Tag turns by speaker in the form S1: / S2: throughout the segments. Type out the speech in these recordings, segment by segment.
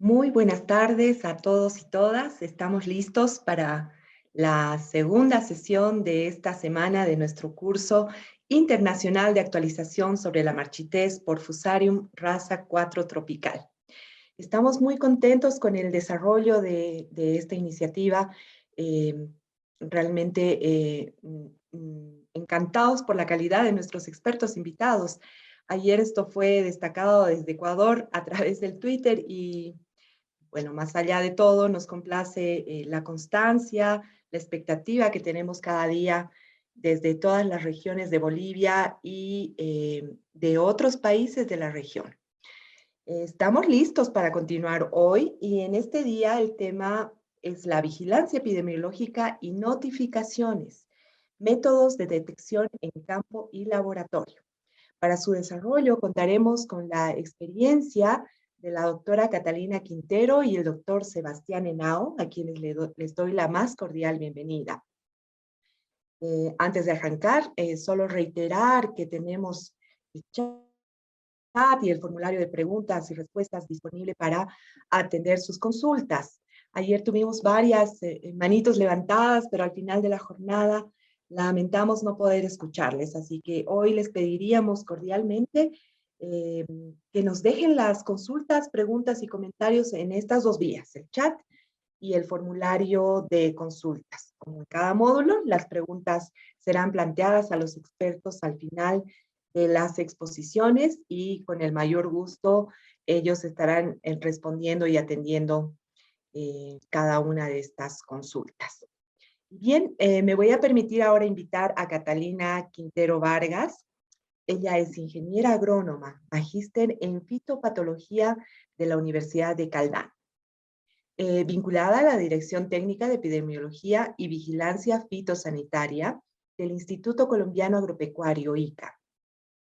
S1: Muy buenas tardes a todos y todas. Estamos listos para la segunda sesión de esta semana de nuestro curso internacional de actualización sobre la marchitez por Fusarium raza 4 tropical. Estamos muy contentos con el desarrollo de esta iniciativa. eh, Realmente encantados por la calidad de nuestros expertos invitados. Ayer esto fue destacado desde Ecuador a través del Twitter y bueno, más allá de todo, nos complace la constancia, la expectativa que tenemos cada día desde todas las regiones de Bolivia y de otros países de la región. Estamos listos para continuar hoy y en este día el tema es la vigilancia epidemiológica y notificaciones, métodos de detección en campo y laboratorio. Para su desarrollo contaremos con la experiencia de la doctora Catalina Quintero y el doctor Sebastián Henao, a quienes les doy la más cordial bienvenida. Antes de arrancar, solo reiterar que tenemos el chat y el formulario de preguntas y respuestas disponible para atender sus consultas. Ayer tuvimos varias manitos levantadas, pero al final de la jornada lamentamos no poder escucharles, así que hoy les pediríamos cordialmente eh, que nos dejen las consultas, preguntas y comentarios en estas dos vías, el chat y el formulario de consultas. Como en cada módulo, las preguntas serán planteadas a los expertos al final de las exposiciones y con el mayor gusto ellos estarán respondiendo y atendiendo cada una de estas consultas. Bien, me voy a permitir ahora invitar a Catalina Quintero Vargas. Ella es ingeniera agrónoma, magíster en fitopatología de la Universidad de Caldán. Vinculada a la Dirección Técnica de Epidemiología y Vigilancia Fitosanitaria del Instituto Colombiano Agropecuario, ICA,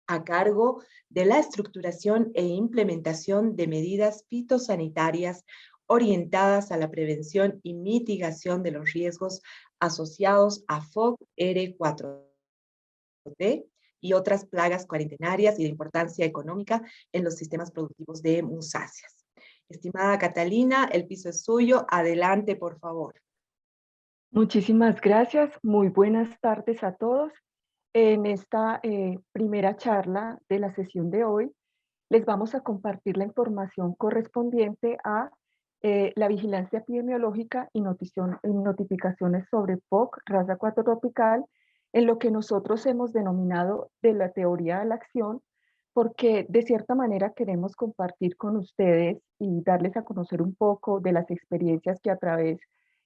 S1: a cargo de la estructuración e implementación de medidas fitosanitarias orientadas a la prevención y mitigación de los riesgos asociados a FOC-R4D y otras plagas cuarentenarias y de importancia económica en los sistemas productivos de musáceas. Estimada Catalina, el piso es suyo. Adelante, por favor.
S2: Muchísimas gracias. Muy buenas tardes a todos. En esta primera charla de la sesión de hoy, les vamos a compartir la información correspondiente a la vigilancia epidemiológica y notificaciones sobre POC, raza 4 tropical, en lo que nosotros hemos denominado de la teoría de la acción, porque de cierta manera queremos compartir con ustedes y darles a conocer un poco de las experiencias que a través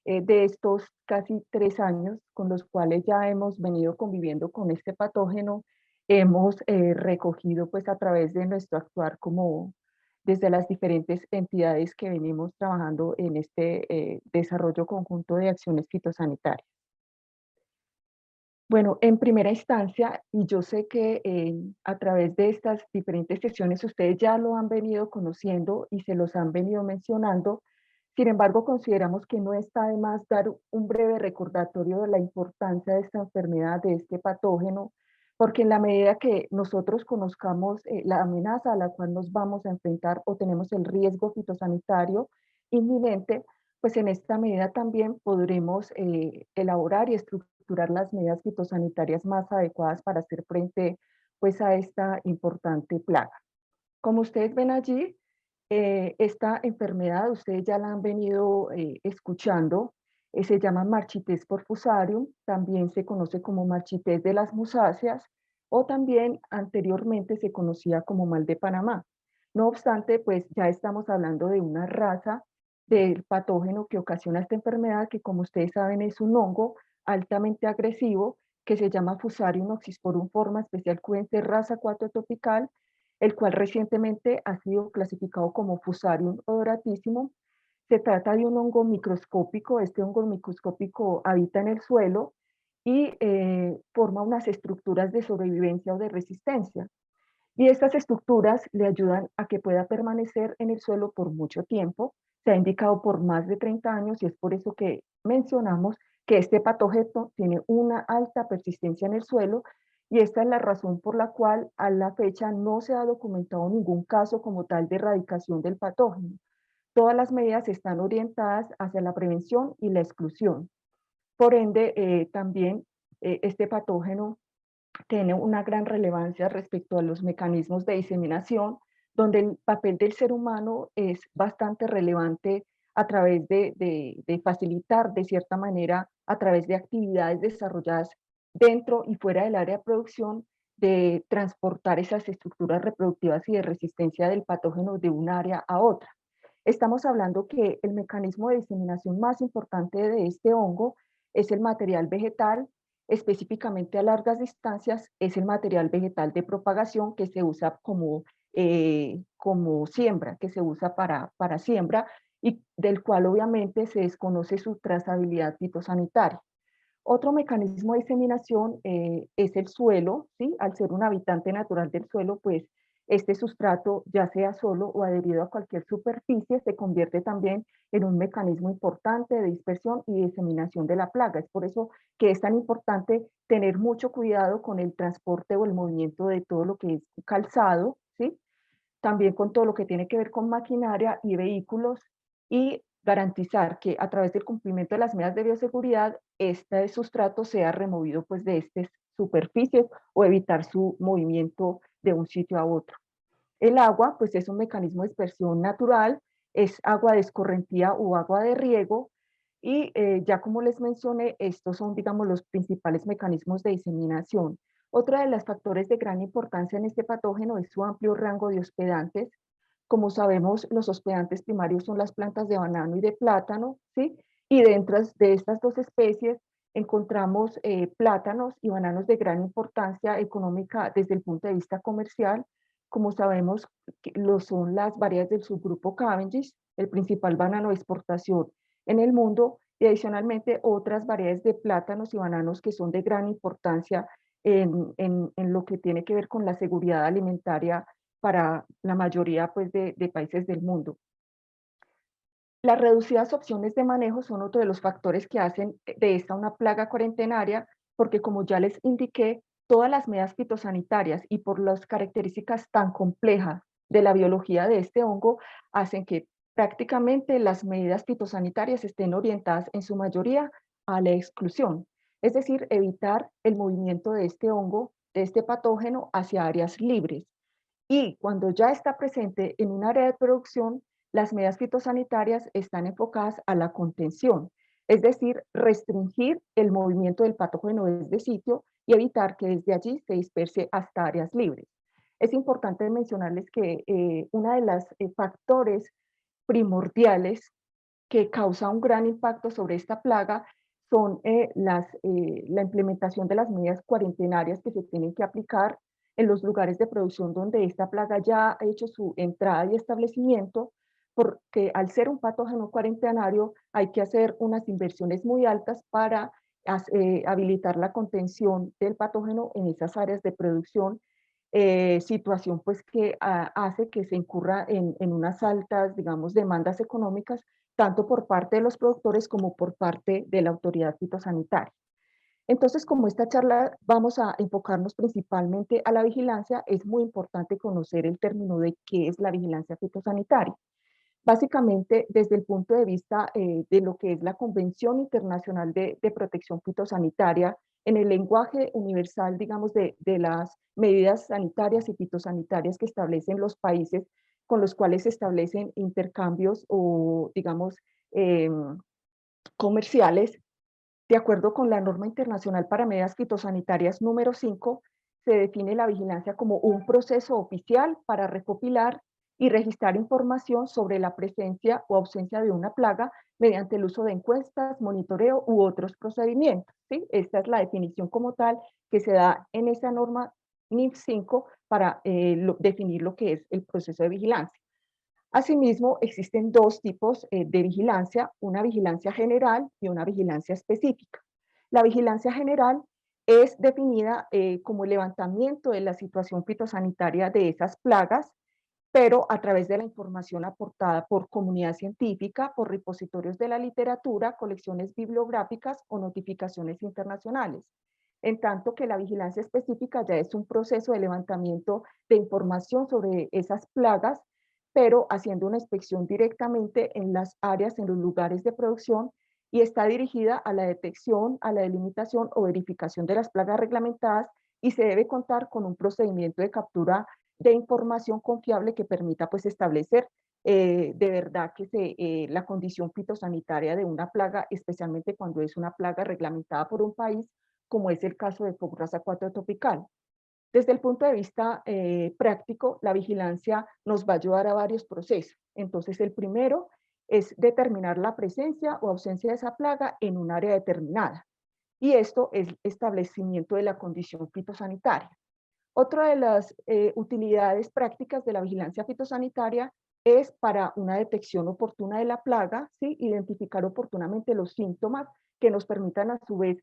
S2: de estos casi 3 años con los cuales ya hemos venido conviviendo con este patógeno, hemos recogido pues a través de nuestro actuar como desde las diferentes entidades que venimos trabajando en este desarrollo conjunto de acciones fitosanitarias. Bueno, en primera instancia, y yo sé que a través de estas diferentes sesiones ustedes ya lo han venido conociendo y se los han venido mencionando. Sin embargo, consideramos que no está de más dar un breve recordatorio de la importancia de esta enfermedad, de este patógeno, porque en la medida que nosotros conozcamos la amenaza a la cual nos vamos a enfrentar o tenemos el riesgo fitosanitario inminente, pues en esta medida también podremos elaborar y estructurar las medidas fitosanitarias más adecuadas para hacer frente pues a esta importante plaga. Como ustedes ven allí, esta enfermedad, ustedes ya la han venido escuchando, se llama marchitez por Fusarium, también se conoce como marchitez de las musáceas o también anteriormente se conocía como mal de Panamá. No obstante, pues ya estamos hablando de una raza del patógeno que ocasiona esta enfermedad, que como ustedes saben es un hongo altamente agresivo que se llama Fusarium oxysporum forma especial cuense raza 4 tropical, el cual recientemente ha sido clasificado como Fusarium odoratísimo. Se trata de un hongo microscópico. Este hongo microscópico habita en el suelo y forma unas estructuras de sobrevivencia o de resistencia. Y estas estructuras le ayudan a que pueda permanecer en el suelo por mucho tiempo. Se ha indicado por más de 30 años y es por eso que mencionamos que este patógeno tiene una alta persistencia en el suelo y esta es la razón por la cual a la fecha no se ha documentado ningún caso como tal de erradicación del patógeno. todas las medidas están orientadas hacia la prevención y la exclusión. Por ende, también este patógeno tiene una gran relevancia respecto a los mecanismos de diseminación, donde el papel del ser humano es bastante relevante a través de facilitar, de cierta manera, a través de actividades desarrolladas dentro y fuera del área de producción, de transportar esas estructuras reproductivas y de resistencia del patógeno de un área a otra. Estamos hablando que el mecanismo de diseminación más importante de este hongo es el material vegetal, específicamente a largas distancias, es el material vegetal de propagación que se usa como siembra, que se usa para siembra y del cual obviamente se desconoce su trazabilidad fitosanitaria. Otro mecanismo de diseminación es el suelo, ¿sí? Al ser un habitante natural del suelo, pues este sustrato, ya sea solo o adherido a cualquier superficie, se convierte también en un mecanismo importante de dispersión y diseminación de la plaga. Es por eso que es tan importante tener mucho cuidado con el transporte o el movimiento de todo lo que es calzado, ¿sí? También con todo lo que tiene que ver con maquinaria y vehículos y garantizar que a través del cumplimiento de las medidas de bioseguridad, este sustrato sea removido pues de estas superficies o evitar su movimiento de un sitio a otro. El agua pues es un mecanismo de dispersión natural, es agua de escorrentía o agua de riego y ya como les mencioné, estos son digamos los principales mecanismos de diseminación. Otra de los factores de gran importancia en este patógeno es su amplio rango de hospedantes. Como sabemos, los hospedantes primarios son las plantas de banano y de plátano, ¿sí? Y dentro de estas dos especies encontramos plátanos y bananos de gran importancia económica desde el punto de vista comercial. Como sabemos, lo son las variedades del subgrupo Cavendish, el principal banano de exportación en el mundo, y adicionalmente otras variedades de plátanos y bananos que son de gran importancia en lo que tiene que ver con la seguridad alimentaria para la mayoría pues, de países del mundo. Las reducidas opciones de manejo son otro de los factores que hacen de esta una plaga cuarentenaria, porque como ya les indiqué, todas las medidas fitosanitarias y por las características tan complejas de la biología de este hongo, hacen que prácticamente las medidas fitosanitarias estén orientadas en su mayoría a la exclusión, es decir, evitar el movimiento de este hongo, de este patógeno hacia áreas libres. Y cuando ya está presente en un área de producción, las medidas fitosanitarias están enfocadas a la contención, es decir, restringir el movimiento del patógeno desde sitio y evitar que desde allí se disperse hasta áreas libres. Es importante mencionarles que uno de los factores primordiales que causa un gran impacto sobre esta plaga son la implementación de las medidas cuarentenarias que se tienen que aplicar en los lugares de producción donde esta plaga ya ha hecho su entrada y establecimiento, porque al ser un patógeno cuarentenario hay que hacer unas inversiones muy altas para habilitar la contención del patógeno en esas áreas de producción, situación pues que hace que se incurra en unas altas, digamos, demandas económicas tanto por parte de los productores como por parte de la autoridad fitosanitaria. Entonces, como esta charla vamos a enfocarnos principalmente a la vigilancia, es muy importante conocer el término de qué es la vigilancia fitosanitaria. Básicamente, desde el punto de vista de lo que es la Convención Internacional de Protección Fitosanitaria, en el lenguaje universal, digamos, de las medidas sanitarias y fitosanitarias que establecen los países con los cuales se establecen intercambios o, digamos, eh, comerciales, de acuerdo con la norma internacional para medidas fitosanitarias número 5, se define la vigilancia como un proceso oficial para recopilar y registrar información sobre la presencia o ausencia de una plaga mediante el uso de encuestas, monitoreo u otros procedimientos, ¿sí? Esta es la definición como tal que se da en esa norma NIF 5 para definir lo que es el proceso de vigilancia. Asimismo, existen dos tipos de vigilancia, una vigilancia general y una vigilancia específica. La vigilancia general es definida como el levantamiento de la situación fitosanitaria de esas plagas, pero a través de la información aportada por comunidad científica, por repositorios de la literatura, colecciones bibliográficas o notificaciones internacionales. En tanto que la vigilancia específica ya es un proceso de levantamiento de información sobre esas plagas pero haciendo una inspección directamente en las áreas, en los lugares de producción, y está dirigida a la detección, a la delimitación o verificación de las plagas reglamentadas, y se debe contar con un procedimiento de captura de información confiable que permita pues establecer de verdad que la condición fitosanitaria de una plaga, especialmente cuando es una plaga reglamentada por un país, como es el caso de Fogurasa 4 tropical. Desde el punto de vista práctico, la vigilancia nos va a ayudar a varios procesos. Entonces, el primero es determinar la presencia o ausencia de esa plaga en un área determinada. Y esto es establecimiento de la condición fitosanitaria. Otra de las utilidades prácticas de la vigilancia fitosanitaria es para una detección oportuna de la plaga, ¿sí? Identificar oportunamente los síntomas que nos permitan a su vez,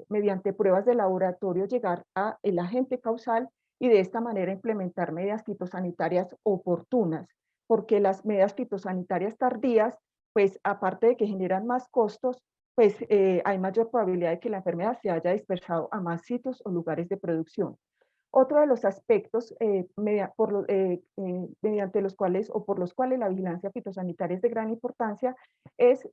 S2: mediante pruebas de laboratorio, llegar a el agente causal y de esta manera implementar medidas fitosanitarias oportunas, porque las medidas fitosanitarias tardías, pues aparte de que generan más costos, pues hay mayor probabilidad de que la enfermedad se haya dispersado a más sitios o lugares de producción. Otro de los aspectos mediante los cuales o por los cuales la vigilancia fitosanitaria es de gran importancia es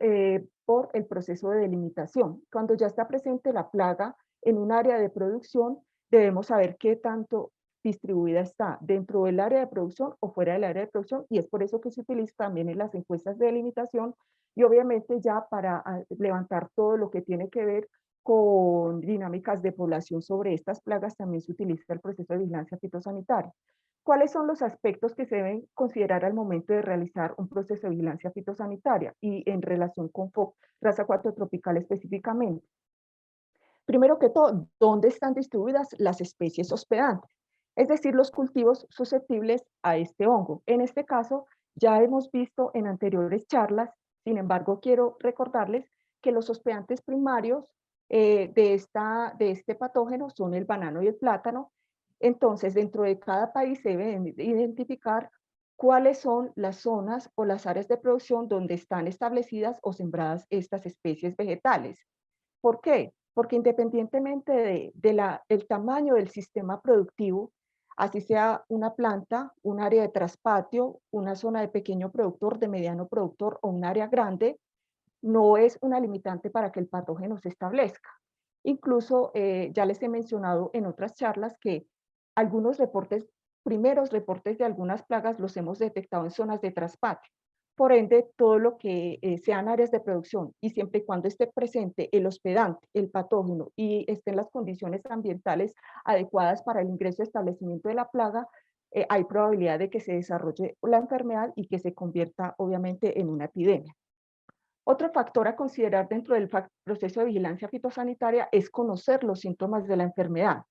S2: por el proceso de delimitación. Cuando ya está presente la plaga en un área de producción, debemos saber qué tanto distribuida está dentro del área de producción o fuera del área de producción, y es por eso que se utiliza también en las encuestas de delimitación y obviamente ya para levantar todo lo que tiene que ver con dinámicas de población sobre estas plagas, también se utiliza el proceso de vigilancia fitosanitaria. ¿Cuáles son los aspectos que se deben considerar al momento de realizar un proceso de vigilancia fitosanitaria y en relación con raza 4 tropical específicamente? Primero que todo, ¿dónde están distribuidas las especies hospedantes? Es decir, los cultivos susceptibles a este hongo. En este caso, ya hemos visto en anteriores charlas, sin embargo, quiero recordarles que los hospedantes primarios de este patógeno son el banano y el plátano. Entonces, dentro de cada país se deben identificar cuáles son las zonas o las áreas de producción donde están establecidas o sembradas estas especies vegetales. ¿Por qué? Porque independientemente del tamaño del sistema productivo, así sea una planta, un área de traspatio, una zona de pequeño productor, de mediano productor o un área grande, no es una limitante para que el patógeno se establezca. Incluso ya les he mencionado en otras charlas que algunos reportes, primeros reportes de algunas plagas los hemos detectado en zonas de traspatio. Por ende, todo lo que sean áreas de producción y siempre y cuando esté presente el hospedante, el patógeno y estén las condiciones ambientales adecuadas para el ingreso y establecimiento de la plaga, hay probabilidad de que se desarrolle la enfermedad y que se convierta obviamente en una epidemia. Otro factor a considerar dentro del proceso de vigilancia fitosanitaria es conocer los síntomas de la enfermedad.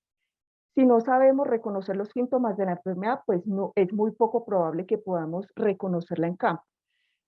S2: Si no sabemos reconocer los síntomas de la enfermedad, pues no, es muy poco probable que podamos reconocerla en campo.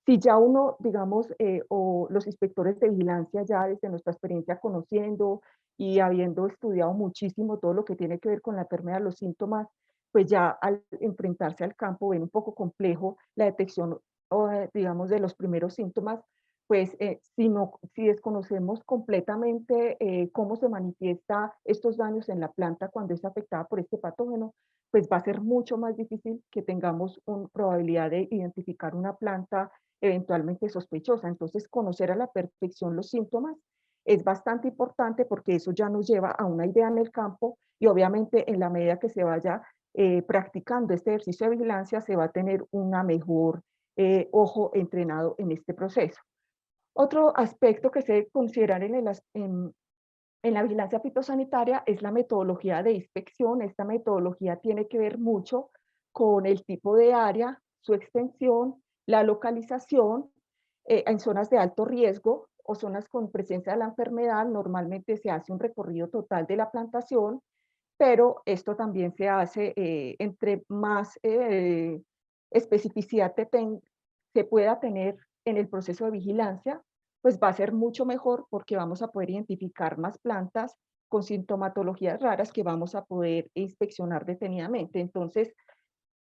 S2: Si ya uno, digamos, o los inspectores de vigilancia ya desde nuestra experiencia conociendo y habiendo estudiado muchísimo todo lo que tiene que ver con la enfermedad, los síntomas, pues ya al enfrentarse al campo ven un poco complejo la detección, o, digamos, de los primeros síntomas, pues si desconocemos completamente cómo se manifiesta estos daños en la planta cuando es afectada por este patógeno, pues va a ser mucho más difícil que tengamos una probabilidad de identificar una planta eventualmente sospechosa. Entonces, conocer a la perfección los síntomas es bastante importante porque eso ya nos lleva a una idea en el campo y obviamente en la medida que se vaya practicando este ejercicio de vigilancia se va a tener una mejor ojo entrenado en este proceso. Otro aspecto que se debe considerar en la vigilancia fitosanitaria es la metodología de inspección. Esta metodología tiene que ver mucho con el tipo de área, su extensión, la localización, en zonas de alto riesgo o zonas con presencia de la enfermedad. Normalmente se hace un recorrido total de la plantación, pero esto también se hace entre más especificidad se pueda tener en el proceso de vigilancia, pues va a ser mucho mejor porque vamos a poder identificar más plantas con sintomatologías raras que vamos a poder inspeccionar detenidamente. Entonces,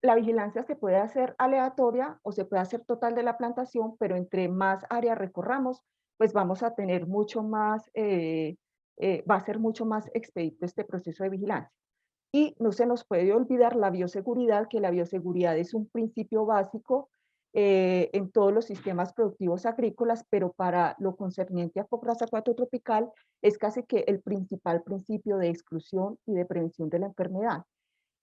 S2: la vigilancia se puede hacer aleatoria o se puede hacer total de la plantación, pero entre más área recorramos, pues vamos a tener mucho más, va a ser mucho más expedito este proceso de vigilancia. Y no se nos puede olvidar la bioseguridad, que la bioseguridad es un principio básico en todos los sistemas productivos agrícolas, pero para lo concerniente a Fochrasa 4 tropical es casi que el principal principio de exclusión y de prevención de la enfermedad.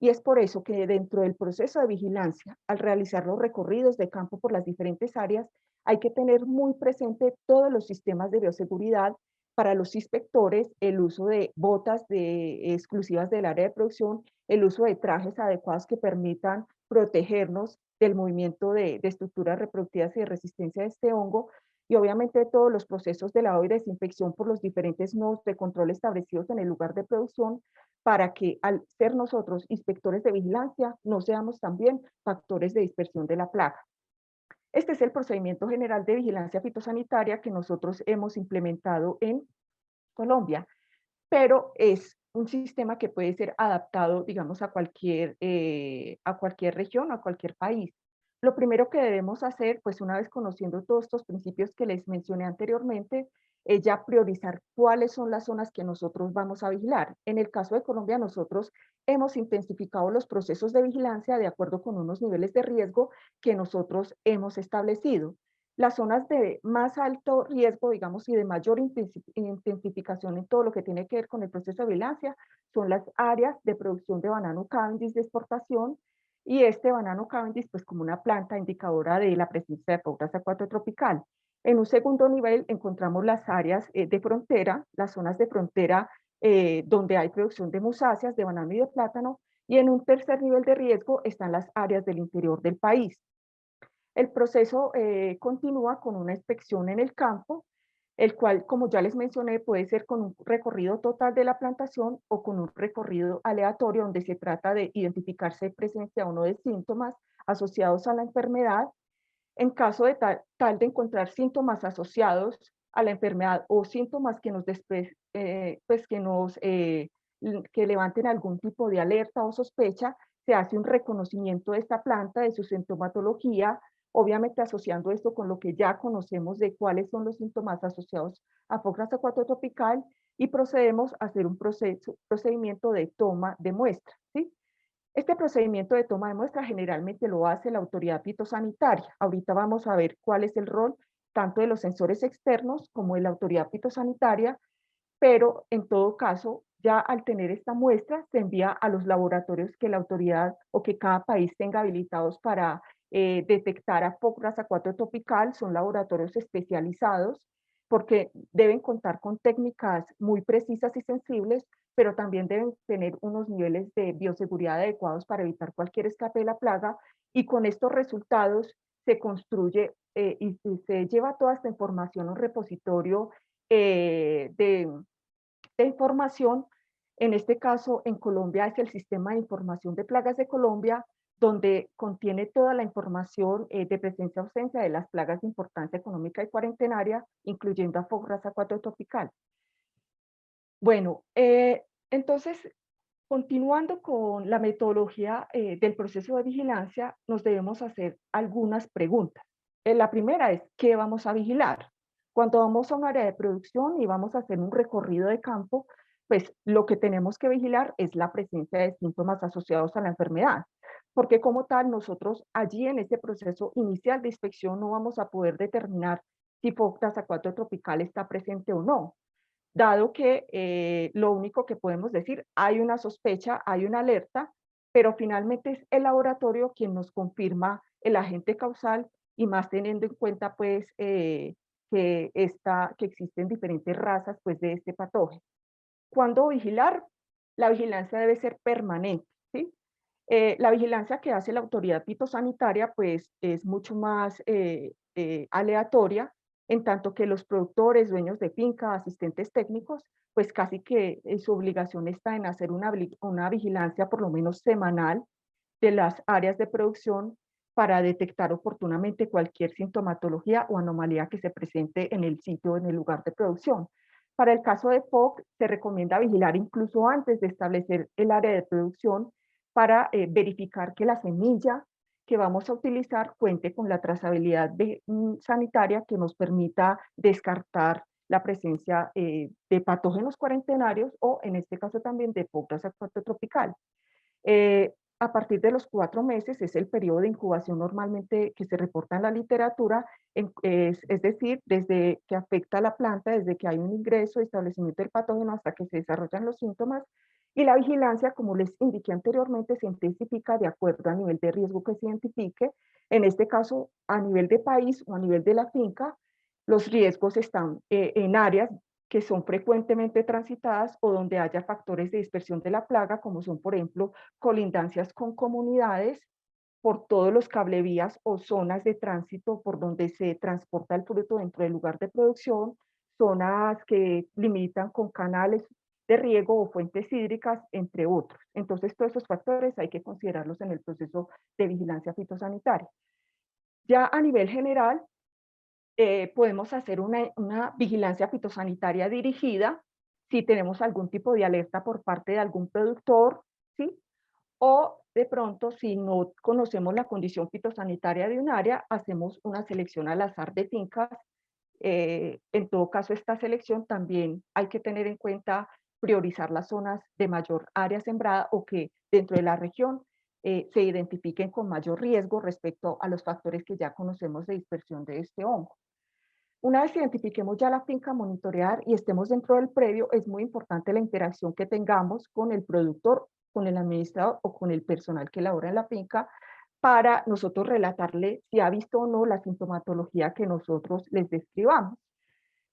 S2: Y es por eso que dentro del proceso de vigilancia, al realizar los recorridos de campo por las diferentes áreas, hay que tener muy presente todos los sistemas de bioseguridad para los inspectores, el uso de botas exclusivas del área de producción, el uso de trajes adecuados que permitan protegernos del movimiento de estructuras reproductivas y de resistencia a este hongo, y obviamente todos los procesos de lavado y desinfección por los diferentes nodos de control establecidos en el lugar de producción, para que al ser nosotros inspectores de vigilancia, no seamos también factores de dispersión de la plaga. Este es el procedimiento general de vigilancia fitosanitaria que nosotros hemos implementado en Colombia, pero es un sistema que puede ser adaptado, digamos, a cualquier región, a cualquier país. Lo primero que debemos hacer, pues una vez conociendo todos estos principios que les mencioné anteriormente, es ya priorizar cuáles son las zonas que nosotros vamos a vigilar. En el caso de Colombia, nosotros hemos intensificado los procesos de vigilancia de acuerdo con unos niveles de riesgo que nosotros hemos establecido. Las zonas de más alto riesgo, digamos, y de mayor intensificación en todo lo que tiene que ver con el proceso de vigilancia son las áreas de producción de banano Cavendish de exportación, y este banano Cavendish, pues como una planta indicadora de la presencia de Fochrasa 4 tropical. En un segundo nivel encontramos las áreas de frontera, las zonas de frontera donde hay producción de musáceas, de banano y de plátano, y en un tercer nivel de riesgo están las áreas del interior del país. El proceso continúa con una inspección en el campo, el cual, como ya les mencioné, puede ser con un recorrido total de la plantación o con un recorrido aleatorio donde se trata de identificar si hay presencia o no de síntomas asociados a la enfermedad. En caso de tal de encontrar síntomas asociados a la enfermedad o síntomas que pues que levanten algún tipo de alerta o sospecha, se hace un reconocimiento de esta planta, de su sintomatología, obviamente asociando esto con lo que ya conocemos de cuáles son los síntomas asociados a Fochrasa 4 tropical, y procedemos a hacer un procedimiento de toma de muestra, ¿sí? Este procedimiento de toma de muestra generalmente lo hace la autoridad fitosanitaria. Ahorita vamos a ver cuál es el rol tanto de los sensores externos como de la autoridad fitosanitaria, pero en todo caso, ya al tener esta muestra, se envía a los laboratorios que la autoridad o que cada país tenga habilitados para detectar a Fochrasa 4 tropical. Son laboratorios especializados porque deben contar con técnicas muy precisas y sensibles, pero también deben tener unos niveles de bioseguridad adecuados para evitar cualquier escape de la plaga, y con estos resultados se construye y se lleva toda esta información a un repositorio de información. En este caso, en Colombia es el Sistema de Información de Plagas de Colombia, donde contiene toda la información de presencia o ausencia de las plagas de importancia económica y cuarentenaria, incluyendo a Fochrasa 4 tropical. Bueno, entonces, continuando con la metodología del proceso de vigilancia, nos debemos hacer algunas preguntas. La primera es, ¿qué vamos a vigilar? Cuando vamos a un área de producción y vamos a hacer un recorrido de campo, pues lo que tenemos que vigilar es la presencia de síntomas asociados a la enfermedad, porque como tal nosotros allí en ese proceso inicial de inspección no vamos a poder determinar si Fochrasa 4 tropical está presente o no, dado que lo único que podemos decir, hay una sospecha, hay una alerta, pero finalmente es el laboratorio quien nos confirma el agente causal, y más teniendo en cuenta pues que existen diferentes razas pues de este patógeno. ¿Cuándo vigilar? La vigilancia debe ser permanente, ¿sí? La vigilancia que hace la autoridad fitosanitaria pues es mucho más aleatoria, en tanto que los productores, dueños de finca, asistentes técnicos, pues casi que su obligación está en hacer una vigilancia por lo menos semanal de las áreas de producción para detectar oportunamente cualquier sintomatología o anomalía que se presente en el sitio o en el lugar de producción. Para el caso de FOC, se recomienda vigilar incluso antes de establecer el área de producción para verificar que la semilla que vamos a utilizar cuente con la trazabilidad sanitaria que nos permita descartar la presencia de patógenos cuarentenarios o en este caso también de Foras acuático-tropical. A partir de los 4 meses es el periodo de incubación normalmente que se reporta en la literatura, es decir, desde que afecta a la planta, desde que hay un ingreso y establecimiento del patógeno hasta que se desarrollan los síntomas. Y la vigilancia, como les indiqué anteriormente, se intensifica de acuerdo al nivel de riesgo que se identifique. En este caso, a nivel de país o a nivel de la finca, los riesgos están en áreas que son frecuentemente transitadas o donde haya factores de dispersión de la plaga, como son, por ejemplo, colindancias con comunidades, por todos los cablevías o zonas de tránsito por donde se transporta el fruto dentro del lugar de producción, zonas que limitan con canales de riego o fuentes hídricas, entre otros. Entonces, todos esos factores hay que considerarlos en el proceso de vigilancia fitosanitaria. Ya a nivel general, podemos hacer una vigilancia fitosanitaria dirigida si tenemos algún tipo de alerta por parte de algún productor, ¿sí? O de pronto, si no conocemos la condición fitosanitaria de un área, hacemos una selección al azar de fincas. En todo caso, esta selección también hay que tener en cuenta priorizar las zonas de mayor área sembrada o que dentro de la región se identifiquen con mayor riesgo respecto a los factores que ya conocemos de dispersión de este hongo. Una vez identifiquemos ya la finca, monitorear y estemos dentro del predio, es muy importante la interacción que tengamos con el productor, con el administrador o con el personal que labora en la finca para nosotros relatarle si ha visto o no la sintomatología que nosotros les describamos.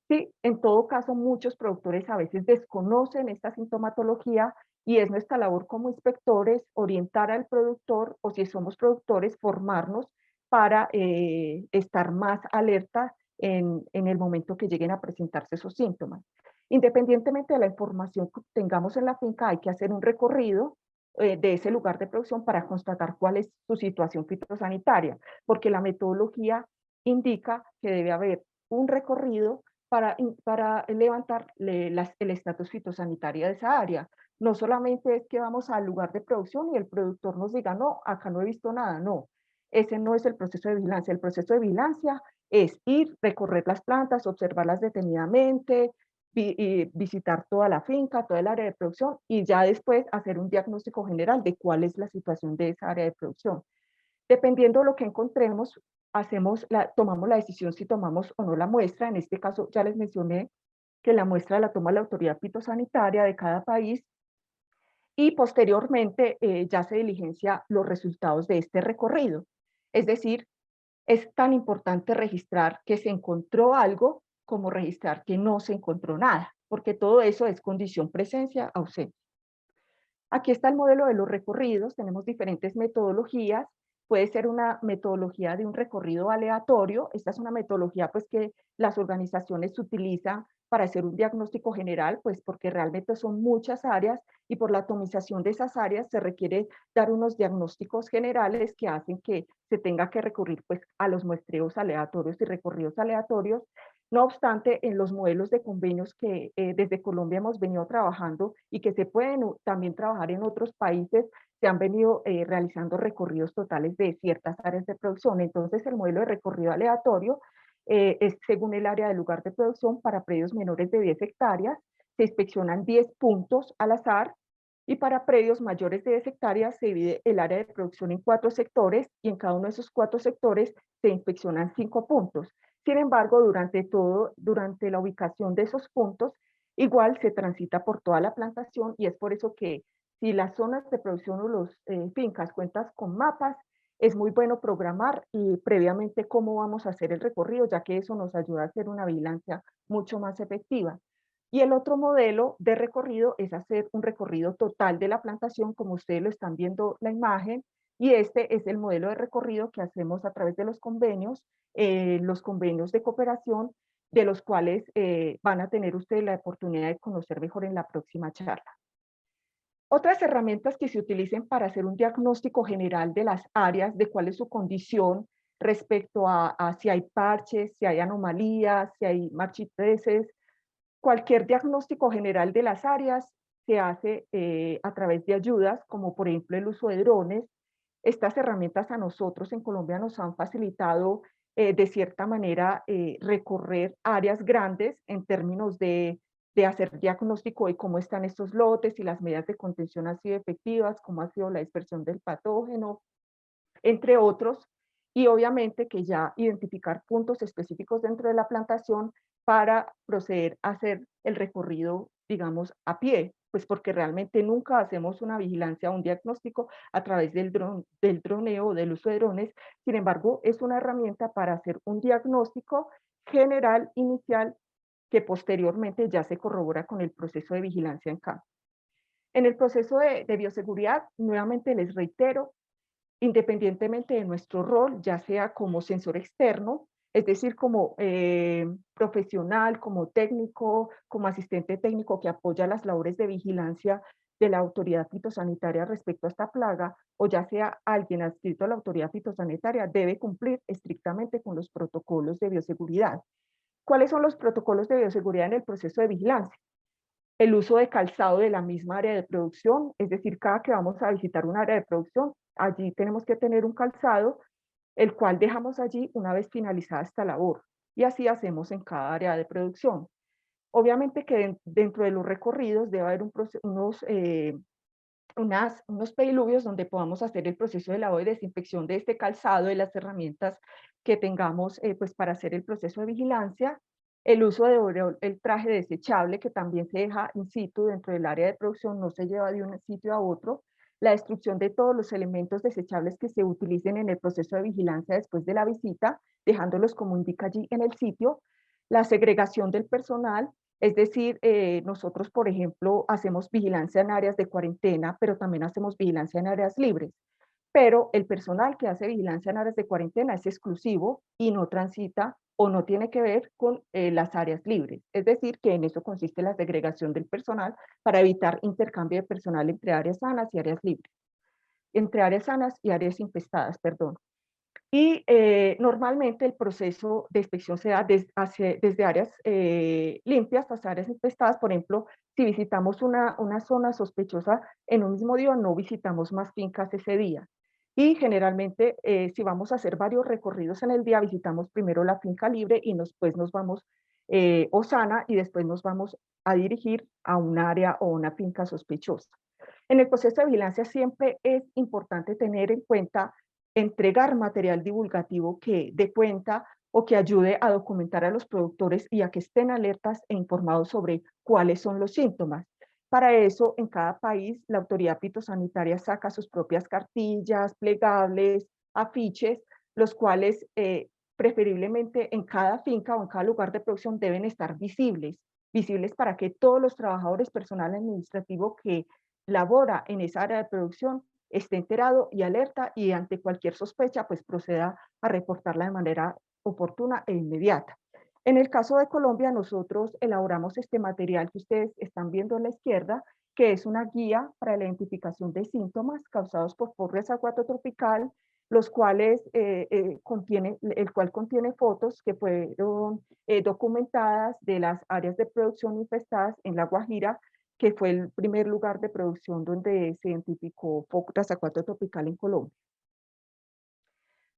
S2: Sí, en todo caso, muchos productores a veces desconocen esta sintomatología y es nuestra labor como inspectores orientar al productor o si somos productores, formarnos para estar más alerta en el momento que lleguen a presentarse esos síntomas. Independientemente de la información que tengamos en la finca, hay que hacer un recorrido de ese lugar de producción para constatar cuál es su situación fitosanitaria, porque la metodología indica que debe haber un recorrido para levantar el estatus fitosanitario de esa área. No solamente es que vamos al lugar de producción y el productor nos diga, no, acá no he visto nada, no. Ese no es el proceso de vigilancia. El proceso de vigilancia es ir, recorrer las plantas, observarlas detenidamente, y visitar toda la finca, toda el área de producción y ya después hacer un diagnóstico general de cuál es la situación de esa área de producción. Dependiendo de lo que encontremos, tomamos la decisión si tomamos o no la muestra. En este caso, ya les mencioné que la muestra la toma la autoridad fitosanitaria de cada país y posteriormente ya se diligencia los resultados de este recorrido. Es decir, es tan importante registrar que se encontró algo como registrar que no se encontró nada, porque todo eso es condición presencia, ausencia. Aquí está el modelo de los recorridos, tenemos diferentes metodologías, puede ser una metodología de un recorrido aleatorio, esta es una metodología pues que las organizaciones utilizan para hacer un diagnóstico general, pues porque realmente son muchas áreas y por la atomización de esas áreas se requiere dar unos diagnósticos generales que hacen que se tenga que recurrir pues a los muestreos aleatorios y recorridos aleatorios. No obstante, en los modelos de convenios que desde Colombia hemos venido trabajando y que se pueden también trabajar en otros países, se han venido realizando recorridos totales de ciertas áreas de producción. Entonces, el modelo de recorrido aleatorio es según el área del lugar de producción para predios menores de 10 hectáreas, se inspeccionan 10 puntos al azar y para predios mayores de 10 hectáreas se divide el área de producción en 4 sectores y en cada uno de esos 4 sectores se inspeccionan 5 puntos. Sin embargo, durante la ubicación de esos puntos, igual se transita por toda la plantación y es por eso que si las zonas de producción o las fincas cuentan con mapas, es muy bueno programar y previamente cómo vamos a hacer el recorrido, ya que eso nos ayuda a hacer una vigilancia mucho más efectiva. Y el otro modelo de recorrido es hacer un recorrido total de la plantación, como ustedes lo están viendo la imagen, y este es el modelo de recorrido que hacemos a través de los convenios de cooperación, de los cuales van a tener ustedes la oportunidad de conocer mejor en la próxima charla. Otras herramientas que se utilicen para hacer un diagnóstico general de las áreas, de cuál es su condición respecto a si hay parches, si hay anomalías, si hay marchiteces. Cualquier diagnóstico general de las áreas se hace a través de ayudas, como por ejemplo el uso de drones. Estas herramientas a nosotros en Colombia nos han facilitado de cierta manera, recorrer áreas grandes en términos de hacer diagnóstico de cómo están estos lotes, si las medidas de contención han sido efectivas, cómo ha sido la dispersión del patógeno, entre otros, y obviamente que ya identificar puntos específicos dentro de la plantación para proceder a hacer el recorrido, digamos, a pie, pues porque realmente nunca hacemos una vigilancia o un diagnóstico a través del droneo o del uso de drones. Sin embargo, es una herramienta para hacer un diagnóstico general inicial que posteriormente ya se corrobora con el proceso de vigilancia en campo. En el proceso de bioseguridad, nuevamente les reitero, independientemente de nuestro rol, ya sea como sensor externo, es decir, como profesional, como técnico, como asistente técnico que apoya las labores de vigilancia de la autoridad fitosanitaria respecto a esta plaga, o ya sea alguien adscrito a la autoridad fitosanitaria, debe cumplir estrictamente con los protocolos de bioseguridad. ¿Cuáles son los protocolos de bioseguridad en el proceso de vigilancia? El uso de calzado de la misma área de producción, es decir, cada que vamos a visitar un área de producción, allí tenemos que tener un calzado, el cual dejamos allí una vez finalizada esta labor. Y así hacemos en cada área de producción. Obviamente que dentro de los recorridos debe haber unos pediluvios donde podamos hacer el proceso de lavado y desinfección de este calzado, de las herramientas que tengamos pues para hacer el proceso de vigilancia, el uso de el traje desechable que también se deja in situ dentro del área de producción, no se lleva de un sitio a otro, la destrucción de todos los elementos desechables que se utilicen en el proceso de vigilancia después de la visita, dejándolos como indica allí en el sitio, la segregación del personal, es decir, nosotros, por ejemplo, hacemos vigilancia en áreas de cuarentena, pero también hacemos vigilancia en áreas libres. Pero el personal que hace vigilancia en áreas de cuarentena es exclusivo y no transita o no tiene que ver con las áreas libres. Es decir, que en eso consiste la segregación del personal para evitar intercambio de personal entre áreas sanas y áreas libres. Entre áreas sanas y áreas infestadas, perdón. Y normalmente el proceso de inspección se da desde áreas limpias hasta áreas infestadas. Por ejemplo, si visitamos una zona sospechosa en un mismo día, no visitamos más fincas ese día. Y generalmente, si vamos a hacer varios recorridos en el día, visitamos primero la finca libre y después nos vamos Osana y después nos vamos a dirigir a un área o una finca sospechosa. En el proceso de vigilancia siempre es importante tener en cuenta entregar material divulgativo que dé cuenta o que ayude a documentar a los productores y a que estén alertas e informados sobre cuáles son los síntomas. Para eso, en cada país, la autoridad fitosanitaria saca sus propias cartillas, plegables, afiches, los cuales preferiblemente en cada finca o en cada lugar de producción deben estar visibles, visibles para que todos los trabajadores, personal administrativo que labora en esa área de producción esté enterado y alerta y ante cualquier sospecha pues proceda a reportarla de manera oportuna e inmediata. En el caso de Colombia, nosotros elaboramos este material que ustedes están viendo a la izquierda, que es una guía para la identificación de síntomas causados por resacuato tropical, los cuales el cual contiene fotos que fueron documentadas de las áreas de producción infestadas en La Guajira, que fue el primer lugar de producción donde se identificó resacuato tropical en Colombia.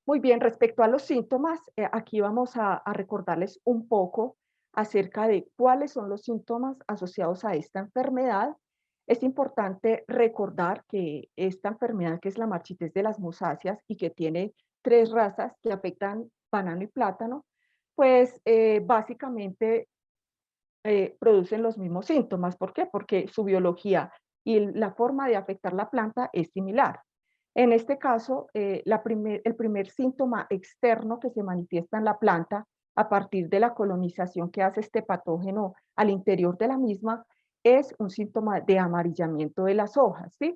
S2: Muy bien, respecto a los síntomas, aquí vamos a recordarles un poco acerca de cuáles son los síntomas asociados a esta enfermedad. Es importante recordar que esta enfermedad, que es la marchitez de las musáceas y que tiene 3 razas que afectan banano y plátano, pues básicamente producen los mismos síntomas. ¿Por qué? Porque su biología y la forma de afectar la planta es similar. En este caso, el primer síntoma externo que se manifiesta en la planta a partir de la colonización que hace este patógeno al interior de la misma es un síntoma de amarillamiento de las hojas, ¿sí?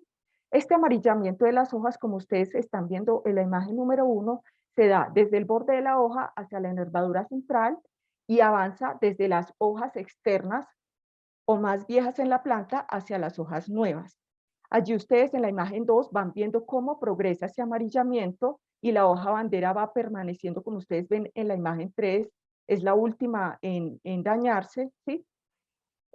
S2: Este amarillamiento de las hojas, como ustedes están viendo en la imagen número 1, se da desde el borde de la hoja hacia la nervadura central y avanza desde las hojas externas o más viejas en la planta hacia las hojas nuevas. Allí ustedes en la imagen 2 van viendo cómo progresa ese amarillamiento y la hoja bandera va permaneciendo, como ustedes ven en la imagen 3, es la última en dañarse, ¿sí?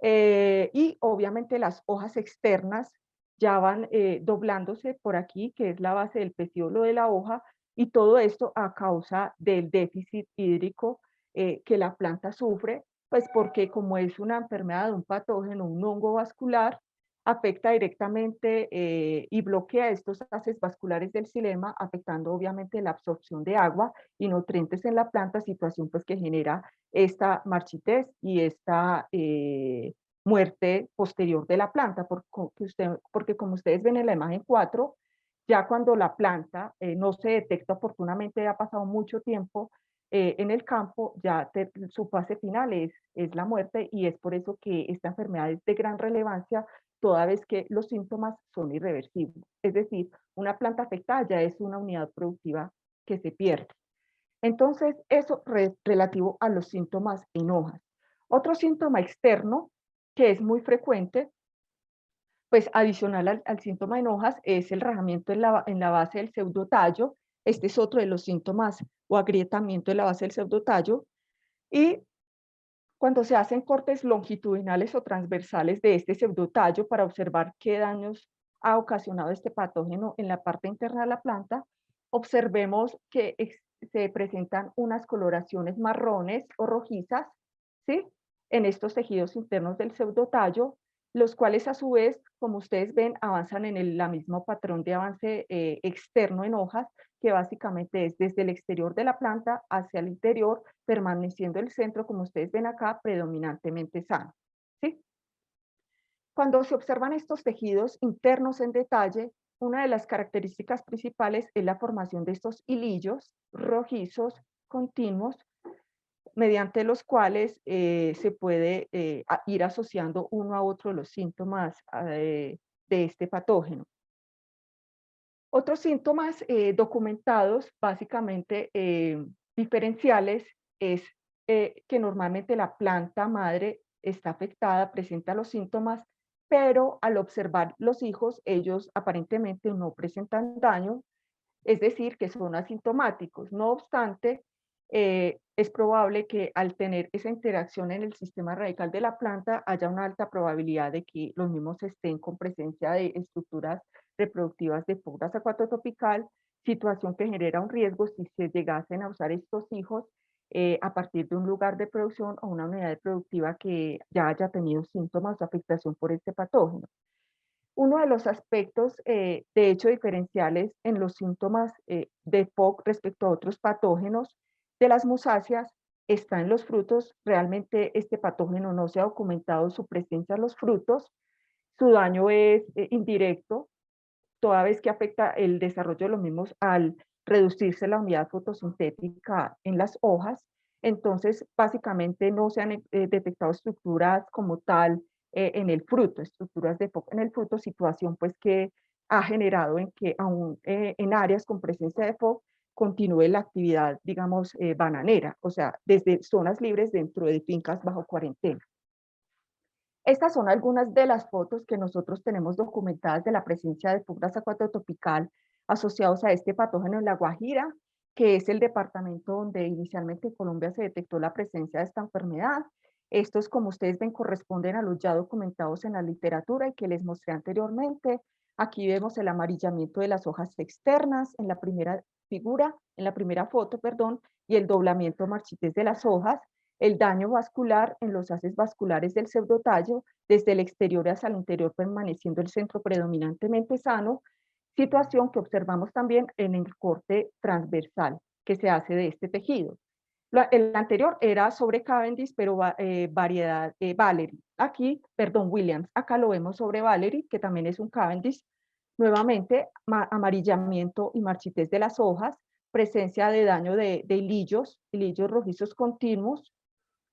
S2: Y obviamente las hojas externas ya van doblándose por aquí, que es la base del pecíolo de la hoja, y todo esto a causa del déficit hídrico que la planta sufre, pues porque como es una enfermedad de un patógeno, un hongo vascular, afecta directamente y bloquea estos haces vasculares del xilema, afectando obviamente la absorción de agua y nutrientes en la planta, situación pues que genera esta marchitez y esta muerte posterior de la planta, porque como ustedes ven en la imagen 4, ya cuando la planta no se detecta oportunamente, ha pasado mucho tiempo en el campo, su fase final es la muerte y es por eso que esta enfermedad es de gran relevancia toda vez que los síntomas son irreversibles. Es decir, una planta afectada ya es una unidad productiva que se pierde. Entonces, eso relativo a los síntomas en hojas. Otro síntoma externo que es muy frecuente, pues adicional al síntoma en hojas, es el rajamiento en la base del pseudotallo. Este es otro de los síntomas o agrietamiento de la base del pseudotallo. Y cuando se hacen cortes longitudinales o transversales de este pseudotallo para observar qué daños ha ocasionado este patógeno en la parte interna de la planta, observemos que se presentan unas coloraciones marrones o rojizas, ¿sí? En estos tejidos internos del pseudotallo, los cuales a su vez, como ustedes ven, avanzan en el mismo patrón de avance externo en hojas, que básicamente es desde el exterior de la planta hacia el interior, permaneciendo el centro, como ustedes ven acá, predominantemente sano, ¿sí? Cuando se observan estos tejidos internos en detalle, una de las características principales es la formación de estos hilillos rojizos continuos, mediante los cuales se puede ir asociando uno a otro los síntomas de este patógeno. Otros síntomas documentados, básicamente diferenciales, es que normalmente la planta madre está afectada, presenta los síntomas, pero al observar los hijos, ellos aparentemente no presentan daño, es decir, que son asintomáticos. No obstante, es probable que al tener esa interacción en el sistema radical de la planta haya una alta probabilidad de que los mismos estén con presencia de estructuras reproductivas de Pugnas acuatotropical, situación que genera un riesgo si se llegasen a usar estos hijos a partir de un lugar de producción o una unidad productiva que ya haya tenido síntomas de afectación por este patógeno. Uno de los aspectos, de hecho, diferenciales en los síntomas de POC respecto a otros patógenos de las musáceas está en los frutos. Realmente este patógeno no se ha documentado su presencia en los frutos. Su daño es indirecto, toda vez que afecta el desarrollo de los mismos al reducirse la unidad fotosintética en las hojas. Entonces, básicamente no se han detectado estructuras como tal en el fruto, estructuras de POC en el fruto, situación pues que ha generado en que aún en áreas con presencia de POC continúe la actividad, digamos, bananera, o sea, desde zonas libres dentro de fincas bajo cuarentena. Estas son algunas de las fotos que nosotros tenemos documentadas de la presencia de Pugnas acuatotropical asociados a este patógeno en La Guajira, que es el departamento donde inicialmente en Colombia se detectó la presencia de esta enfermedad. Estos, como ustedes ven, corresponden a los ya documentados en la literatura y que les mostré anteriormente. Aquí vemos el amarillamiento de las hojas externas en la primera figura, en la primera foto, perdón, y el doblamiento marchitez de las hojas, el daño vascular en los haces vasculares del pseudotallo, desde el exterior hacia el interior permaneciendo el centro predominantemente sano, situación que observamos también en el corte transversal que se hace de este tejido. El anterior era sobre Cavendish, pero variedad Valery. Aquí, perdón, Williams. Acá lo vemos sobre Valery, que también es un Cavendish. Nuevamente, amarillamiento y marchitez de las hojas, presencia de daño de hilillos rojizos continuos,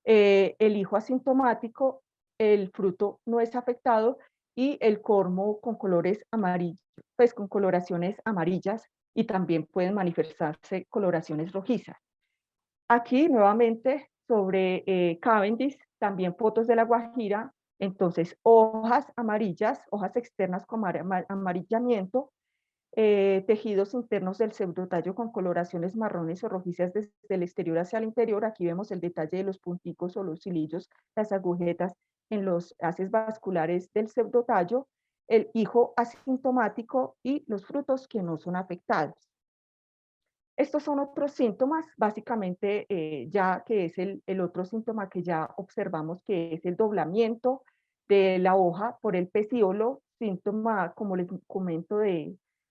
S2: el hijo asintomático, el fruto no es afectado y el cormo con colores amarillos, pues con coloraciones amarillas y también pueden manifestarse coloraciones rojizas. Aquí nuevamente sobre Cavendish, también fotos de la Guajira, entonces hojas amarillas, hojas externas con amarillamiento, tejidos internos del pseudotallo con coloraciones marrones o rojizas desde el exterior hacia el interior. Aquí vemos el detalle de los punticos o los hilillos, las agujetas en los haces vasculares del pseudotallo, el hijo asintomático y los frutos que no son afectados. Estos son otros síntomas, básicamente, ya que es el otro síntoma que ya observamos, que es el doblamiento de la hoja por el pecíolo, síntoma, como les comento,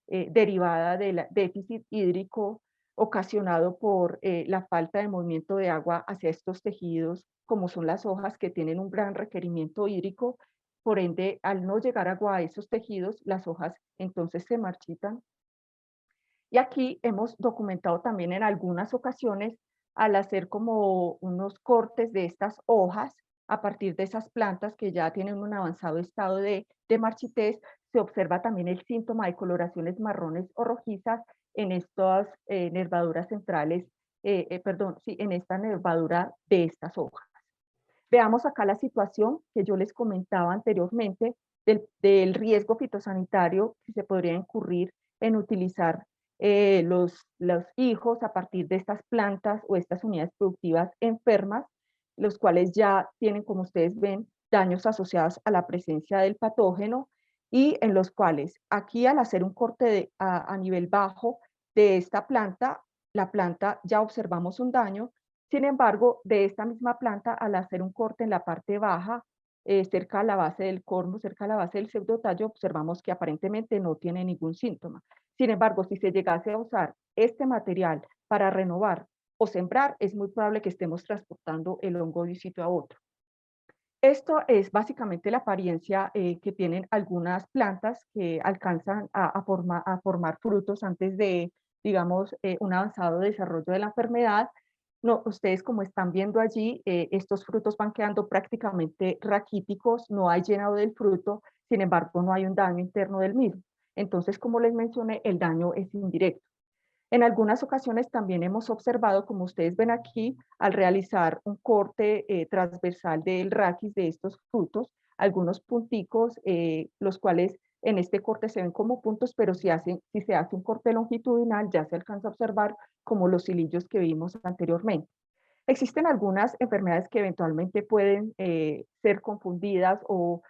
S2: derivada del déficit hídrico ocasionado por la falta de movimiento de agua hacia estos tejidos, como son las hojas que tienen un gran requerimiento hídrico. Por ende, al no llegar agua a esos tejidos, las hojas entonces se marchitan. Y aquí hemos documentado también en algunas ocasiones, al hacer como unos cortes de estas hojas a partir de esas plantas que ya tienen un avanzado estado de marchitez, se observa también el síntoma de coloraciones marrones o rojizas en estas nervaduras centrales, perdón, sí, en esta nervadura de estas hojas. Veamos acá la situación que yo les comentaba anteriormente del riesgo fitosanitario que se podría incurrir en utilizar los hijos a partir de estas plantas o estas unidades productivas enfermas, los cuales ya tienen, como ustedes ven, daños asociados a la presencia del patógeno y en los cuales aquí al hacer un corte a nivel bajo de esta planta, la planta ya observamos un daño. Sin embargo, de esta misma planta, al hacer un corte en la parte baja, cerca a la base del cormo, cerca a la base del pseudotallo, observamos que aparentemente no tiene ningún síntoma. Sin embargo, si se llegase a usar este material para renovar o sembrar, es muy probable que estemos transportando el hongo de un sitio a otro. Esto es básicamente la apariencia que tienen algunas plantas que alcanzan a formar frutos antes de, digamos, un avanzado desarrollo de la enfermedad. No, ustedes como están viendo allí, estos frutos van quedando prácticamente raquíticos, no hay llenado del fruto, sin embargo no hay un daño interno del mismo. Entonces, como les mencioné, el daño es indirecto. En algunas ocasiones también hemos observado, como ustedes ven aquí, al realizar un corte transversal del raquis de estos frutos, algunos punticos, los cuales en este corte se ven como puntos, pero si se hace un corte longitudinal ya se alcanza a observar como los hilillos que vimos anteriormente. Existen algunas enfermedades que eventualmente pueden ser confundidas o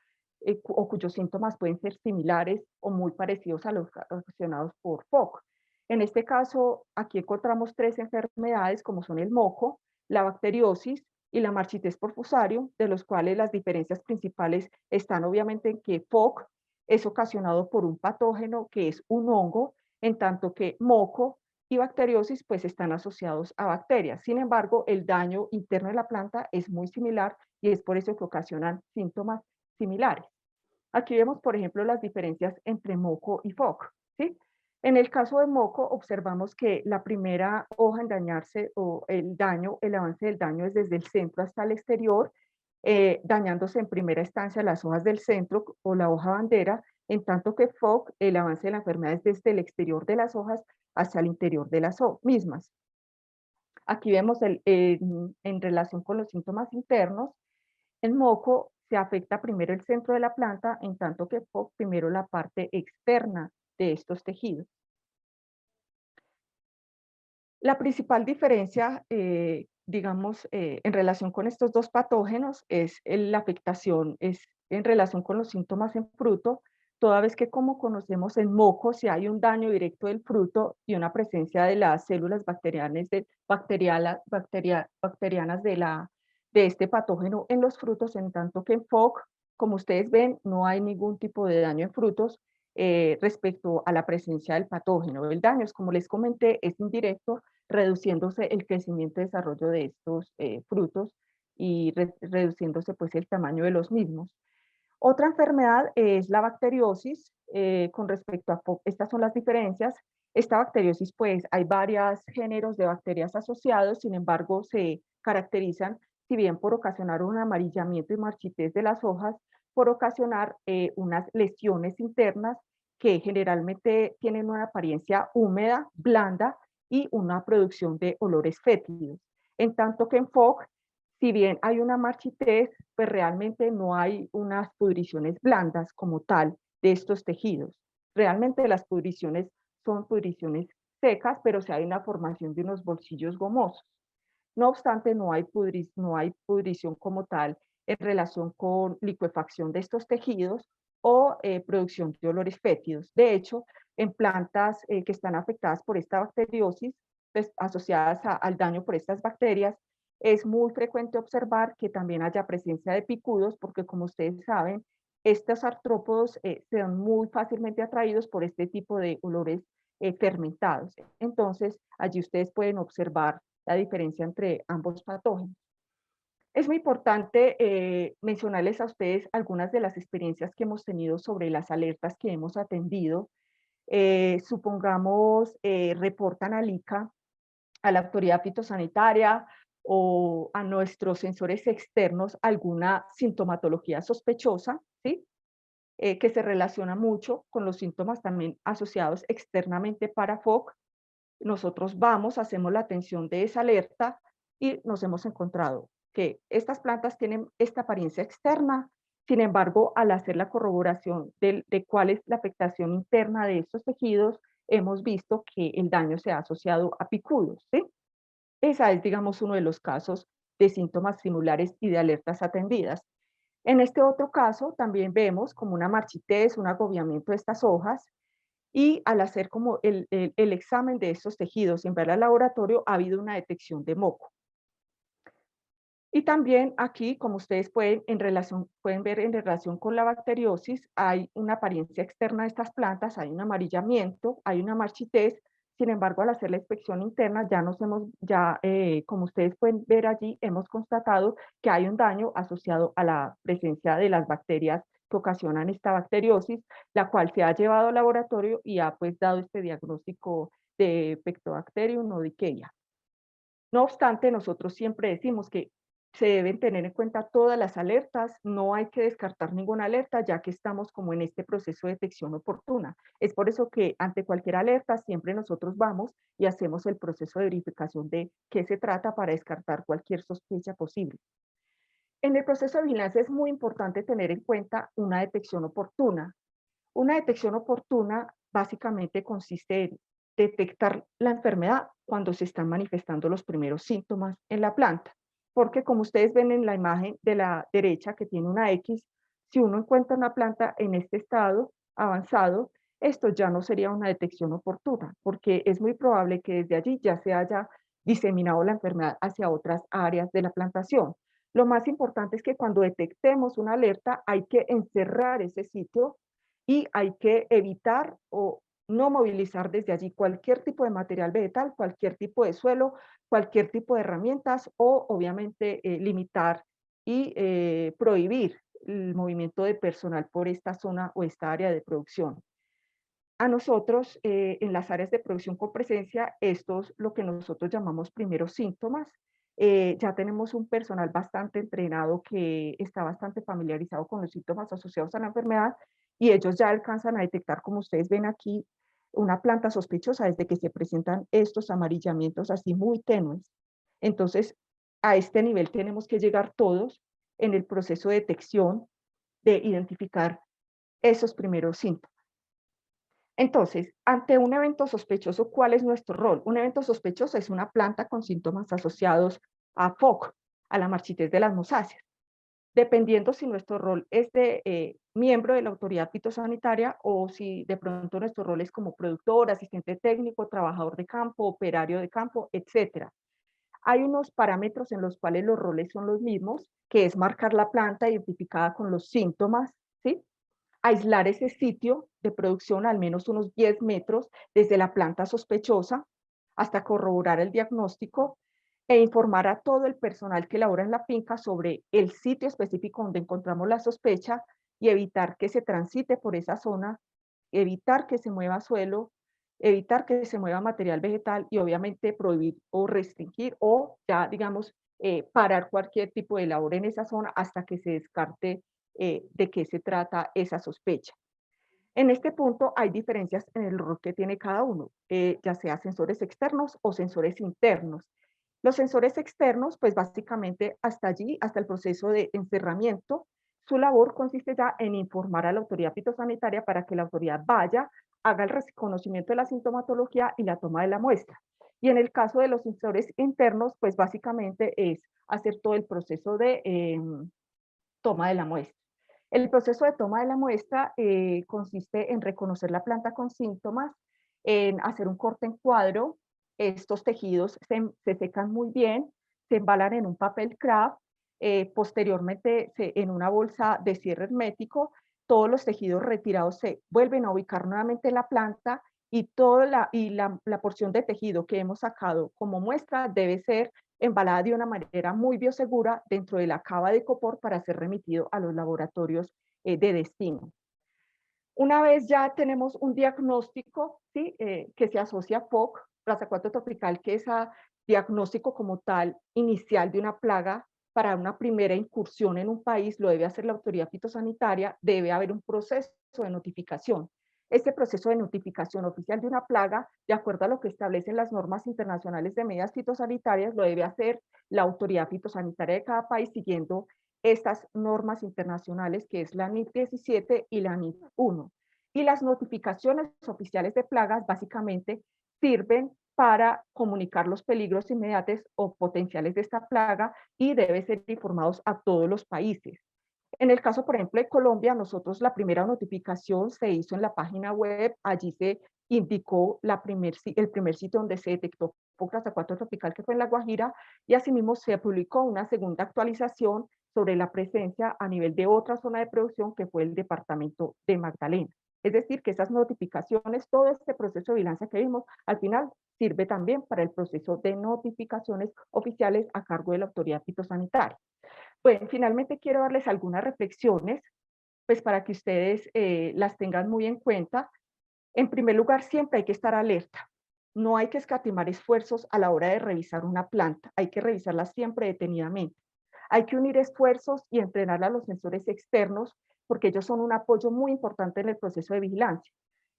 S2: cuyos síntomas pueden ser similares o muy parecidos a los ocasionados por FOC. En este caso, aquí encontramos tres enfermedades como son el moco, la bacteriosis y la marchitez por fusario, de los cuales las diferencias principales están obviamente en que FOC es ocasionado por un patógeno que es un hongo, en tanto que moco y bacteriosis pues están asociados a bacterias. Sin embargo, el daño interno de la planta es muy similar y es por eso que ocasionan síntomas similares. Aquí vemos, por ejemplo, las diferencias entre moco y FOC, ¿sí? En el caso de moco, observamos que la primera hoja en dañarse o el daño, el avance del daño es desde el centro hasta el exterior, dañándose en primera instancia las hojas del centro o la hoja bandera, en tanto que FOC, el avance de la enfermedad es desde el exterior de las hojas hacia el interior de las mismas. Aquí vemos en relación con los síntomas internos, en moco se afecta primero el centro de la planta, en tanto que FOC primero la parte externa de estos tejidos. La principal diferencia, digamos, en relación con estos dos patógenos es la afectación, es en relación con los síntomas en fruto, toda vez que como conocemos en moco, si hay un daño directo del fruto y una presencia de las células bacterianas, bacterianas de este patógeno en los frutos, en tanto que en FOC, como ustedes ven, no hay ningún tipo de daño en frutos respecto a la presencia del patógeno. El daño, es como les comenté, es indirecto, reduciéndose el crecimiento y desarrollo de estos frutos y reduciéndose pues el tamaño de los mismos. Otra enfermedad es la bacteriosis, con respecto a estas son las diferencias. Esta bacteriosis, pues hay varios géneros de bacterias asociados, sin embargo, se caracterizan, si bien por ocasionar un amarillamiento y marchitez de las hojas, por ocasionar unas lesiones internas que generalmente tienen una apariencia húmeda, blanda y una producción de olores fétidos. En tanto que en FOC, si bien hay una marchitez, pues realmente no hay unas pudriciones blandas como tal de estos tejidos. Realmente las pudriciones son pudriciones secas, pero sí hay una formación de unos bolsillos gomosos. No obstante, no hay pudrición como tal en relación con licuefacción de estos tejidos o producción de olores fétidos. De hecho, en plantas que están afectadas por esta bacteriosis, asociadas al daño por estas bacterias, es muy frecuente observar que también haya presencia de picudos, porque como ustedes saben, estos artrópodos sean muy fácilmente atraídos por este tipo de olores fermentados. Entonces, allí ustedes pueden observar la diferencia entre ambos patógenos. Es muy importante mencionarles a ustedes algunas de las experiencias que hemos tenido sobre las alertas que hemos atendido. Supongamos, reportan al ICA, a la autoridad fitosanitaria o a nuestros sensores externos alguna sintomatología sospechosa, ¿sí? Que se relaciona mucho con los síntomas también asociados externamente para FOC. Nosotros vamos, hacemos la atención de esa alerta y nos hemos encontrado que estas plantas tienen esta apariencia externa. Sin embargo, al hacer la corroboración de cuál es la afectación interna de estos tejidos, hemos visto que el daño se ha asociado a picudos, ¿sí? Esa es, digamos, uno de los casos de síntomas similares y de alertas atendidas. En este otro caso, también vemos como una marchitez, un agobiamiento de estas hojas, y al hacer como el examen de estos tejidos y enviar al laboratorio, ha habido una detección de moco. Y también aquí, como ustedes pueden ver en relación con la bacteriosis, hay una apariencia externa de estas plantas, hay un amarillamiento, hay una marchitez. Sin embargo, al hacer la inspección interna, como ustedes pueden ver allí, hemos constatado que hay un daño asociado a la presencia de las bacterias que ocasionan esta bacteriosis, la cual se ha llevado al laboratorio y ha pues dado este diagnóstico de Pectobacterium nodoiqueia. No obstante, nosotros siempre decimos que se deben tener en cuenta todas las alertas, no hay que descartar ninguna alerta, ya que estamos como en este proceso de detección oportuna. Es por eso que ante cualquier alerta siempre nosotros vamos y hacemos el proceso de verificación de qué se trata para descartar cualquier sospecha posible. En el proceso de vigilancia es muy importante tener en cuenta una detección oportuna. Una detección oportuna básicamente consiste en detectar la enfermedad cuando se están manifestando los primeros síntomas en la planta. Porque como ustedes ven en la imagen de la derecha que tiene una X, si uno encuentra una planta en este estado avanzado, esto ya no sería una detección oportuna, porque es muy probable que desde allí ya se haya diseminado la enfermedad hacia otras áreas de la plantación. Lo más importante es que cuando detectemos una alerta hay que encerrar ese sitio y hay que evitar o no movilizar desde allí cualquier tipo de material vegetal, cualquier tipo de suelo, cualquier tipo de herramientas o obviamente limitar y prohibir el movimiento de personal por esta zona o esta área de producción. A nosotros, en las áreas de producción con presencia, esto es lo que nosotros llamamos primeros síntomas. Ya tenemos un personal bastante entrenado que está bastante familiarizado con los síntomas asociados a la enfermedad y ellos ya alcanzan a detectar, como ustedes ven aquí, una planta sospechosa desde que se presentan estos amarillamientos así muy tenues. Entonces, a este nivel tenemos que llegar todos en el proceso de detección, de identificar esos primeros síntomas. Entonces, ante un evento sospechoso, ¿cuál es nuestro rol? Un evento sospechoso es una planta con síntomas asociados a FOC, a la marchitez de las mosáceas. Dependiendo si nuestro rol es de miembro de la autoridad fitosanitaria o si de pronto nuestro rol es como productor, asistente técnico, trabajador de campo, operario de campo, etc. Hay unos parámetros en los cuales los roles son los mismos, que es marcar la planta identificada con los síntomas, ¿sí? Aislar ese sitio de producción al menos unos 10 metros desde la planta sospechosa hasta corroborar el diagnóstico e informar a todo el personal que labora en la finca sobre el sitio específico donde encontramos la sospecha y evitar que se transite por esa zona, evitar que se mueva suelo, evitar que se mueva material vegetal y obviamente prohibir o restringir o ya digamos parar cualquier tipo de labor en esa zona hasta que se descarte de qué se trata esa sospecha. En este punto hay diferencias en el rol que tiene cada uno, ya sea sensores externos o sensores internos. Los sensores externos, pues básicamente hasta allí, hasta el proceso de encerramiento, su labor consiste ya en informar a la autoridad fitosanitaria para que la autoridad vaya, haga el reconocimiento de la sintomatología y la toma de la muestra. Y en el caso de los sensores internos, pues básicamente es hacer todo el proceso de toma de la muestra. El proceso de toma de la muestra consiste en reconocer la planta con síntomas, en hacer un corte en cuadro, estos tejidos se secan muy bien, se embalan en un papel craft, posteriormente en una bolsa de cierre hermético, todos los tejidos retirados se vuelven a ubicar nuevamente en la planta y, la porción de tejido que hemos sacado como muestra debe ser embalada de una manera muy biosegura dentro de la cava de copor para ser remitido a los laboratorios de destino. Una vez ya tenemos un diagnóstico, ¿sí? Que se asocia a POC, plaza 4 tropical, que es a diagnóstico como tal inicial de una plaga para una primera incursión en un país, lo debe hacer la autoridad fitosanitaria, debe haber un proceso de notificación. Este proceso de notificación oficial de una plaga, de acuerdo a lo que establecen las normas internacionales de medidas fitosanitarias, lo debe hacer la autoridad fitosanitaria de cada país siguiendo estas normas internacionales que es la NIF 17 y la NIF 1. Y las notificaciones oficiales de plagas básicamente sirven para comunicar los peligros inmediatos o potenciales de esta plaga y deben ser informados a todos los países. En el caso, por ejemplo, de Colombia, nosotros la primera notificación se hizo en la página web, allí se indicó el primer sitio donde se detectó Clase 4 tropical, que fue en La Guajira, y asimismo se publicó una segunda actualización sobre la presencia a nivel de otra zona de producción, que fue el departamento de Magdalena. Es decir, que esas notificaciones, todo este proceso de vigilancia que vimos, al final sirve también para el proceso de notificaciones oficiales a cargo de la autoridad fitosanitaria. Bueno, finalmente quiero darles algunas reflexiones, pues para que ustedes las tengan muy en cuenta. En primer lugar, siempre hay que estar alerta. No hay que escatimar esfuerzos a la hora de revisar una planta. Hay que revisarla siempre detenidamente. Hay que unir esfuerzos y entrenar a los sensores externos porque ellos son un apoyo muy importante en el proceso de vigilancia.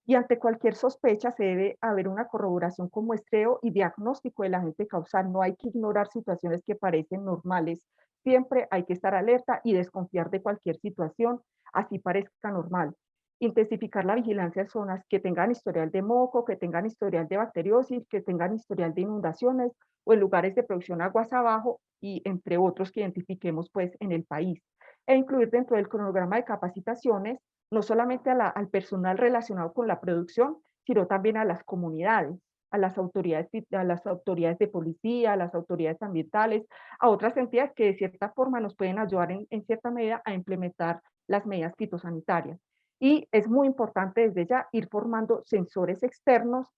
S2: Y ante cualquier sospecha se debe haber una corroboración con muestreo y diagnóstico del agente causal. No hay que ignorar situaciones que parecen normales. Siempre hay que estar alerta y desconfiar de cualquier situación, así parezca normal. Intensificar la vigilancia en zonas que tengan historial de moco, que tengan historial de bacteriosis, que tengan historial de inundaciones o en lugares de producción aguas abajo y entre otros que identifiquemos pues en el país. E incluir dentro del cronograma de capacitaciones no solamente al personal relacionado con la producción, sino también a las comunidades, a las autoridades de policía, a las autoridades ambientales, a otras entidades que de cierta forma nos pueden ayudar en cierta medida a implementar las medidas fitosanitarias. Y es muy importante desde ya ir formando sensores externos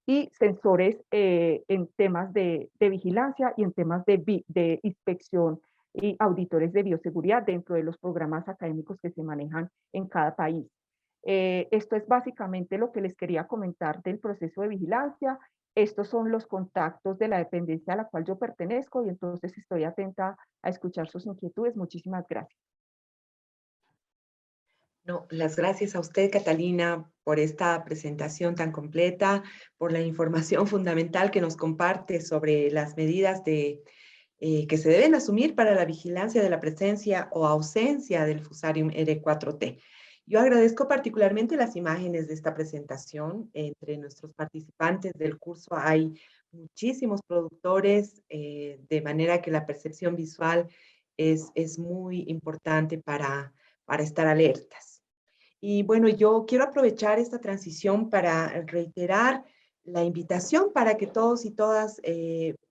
S2: y sensores en temas de vigilancia y en temas de inspección y auditores de bioseguridad dentro de los programas académicos que se manejan en cada país. Esto es básicamente lo que les quería comentar del proceso de vigilancia. Estos son los contactos de la dependencia a la cual yo pertenezco y entonces estoy atenta a escuchar sus inquietudes. Muchísimas gracias.
S1: No, las gracias a usted, Catalina, por esta presentación tan completa, por la información fundamental que nos comparte sobre las medidas que se deben asumir para la vigilancia de la presencia o ausencia del Fusarium R4T. Yo agradezco particularmente las imágenes de esta presentación. Entre nuestros participantes del curso hay muchísimos productores, de manera que la percepción visual es muy importante para estar alertas. Y bueno, yo quiero aprovechar esta transición para reiterar la invitación para que todos y todas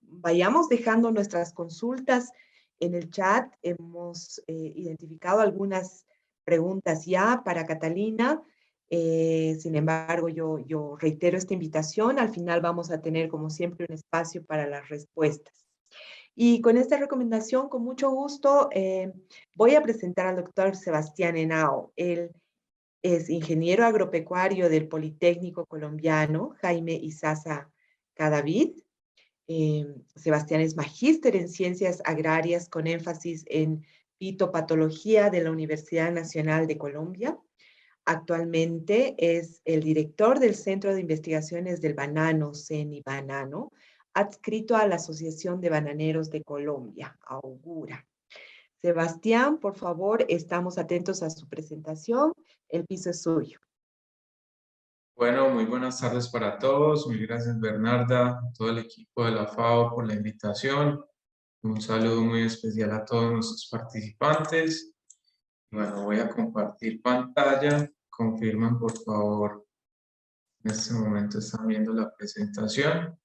S1: vayamos dejando nuestras consultas en el chat. Hemos identificado algunas preguntas ya para Catalina. Sin embargo, yo reitero esta invitación. Al final vamos a tener, como siempre, un espacio para las respuestas. Y con esta recomendación, con mucho gusto, voy a presentar al doctor Sebastián Henao. Él es ingeniero agropecuario del Politécnico Colombiano, Jaime Isaza Cadavid. Sebastián es magíster en ciencias agrarias con énfasis en fitopatología de la Universidad Nacional de Colombia. Actualmente es el director del Centro de Investigaciones del Banano, CENI Banano, adscrito a la Asociación de Bananeros de Colombia, AUGURA. Sebastián, por favor, estamos atentos a su presentación. El piso es suyo.
S3: Bueno, muy buenas tardes para todos. Muy gracias, Bernarda, todo el equipo de la FAO por la invitación. Un saludo muy especial a todos nuestros participantes. Bueno, voy a compartir pantalla. Confirman, por favor, en este momento están viendo la presentación.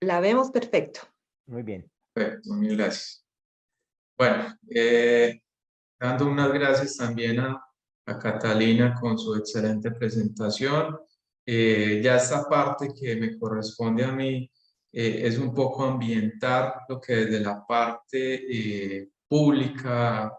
S1: La vemos perfecto.
S4: Muy bien.
S3: Perfecto, mil gracias. Bueno, dando unas gracias también a Catalina con su excelente presentación. Ya esta parte que me corresponde a mí es un poco ambientar lo que desde la parte pública,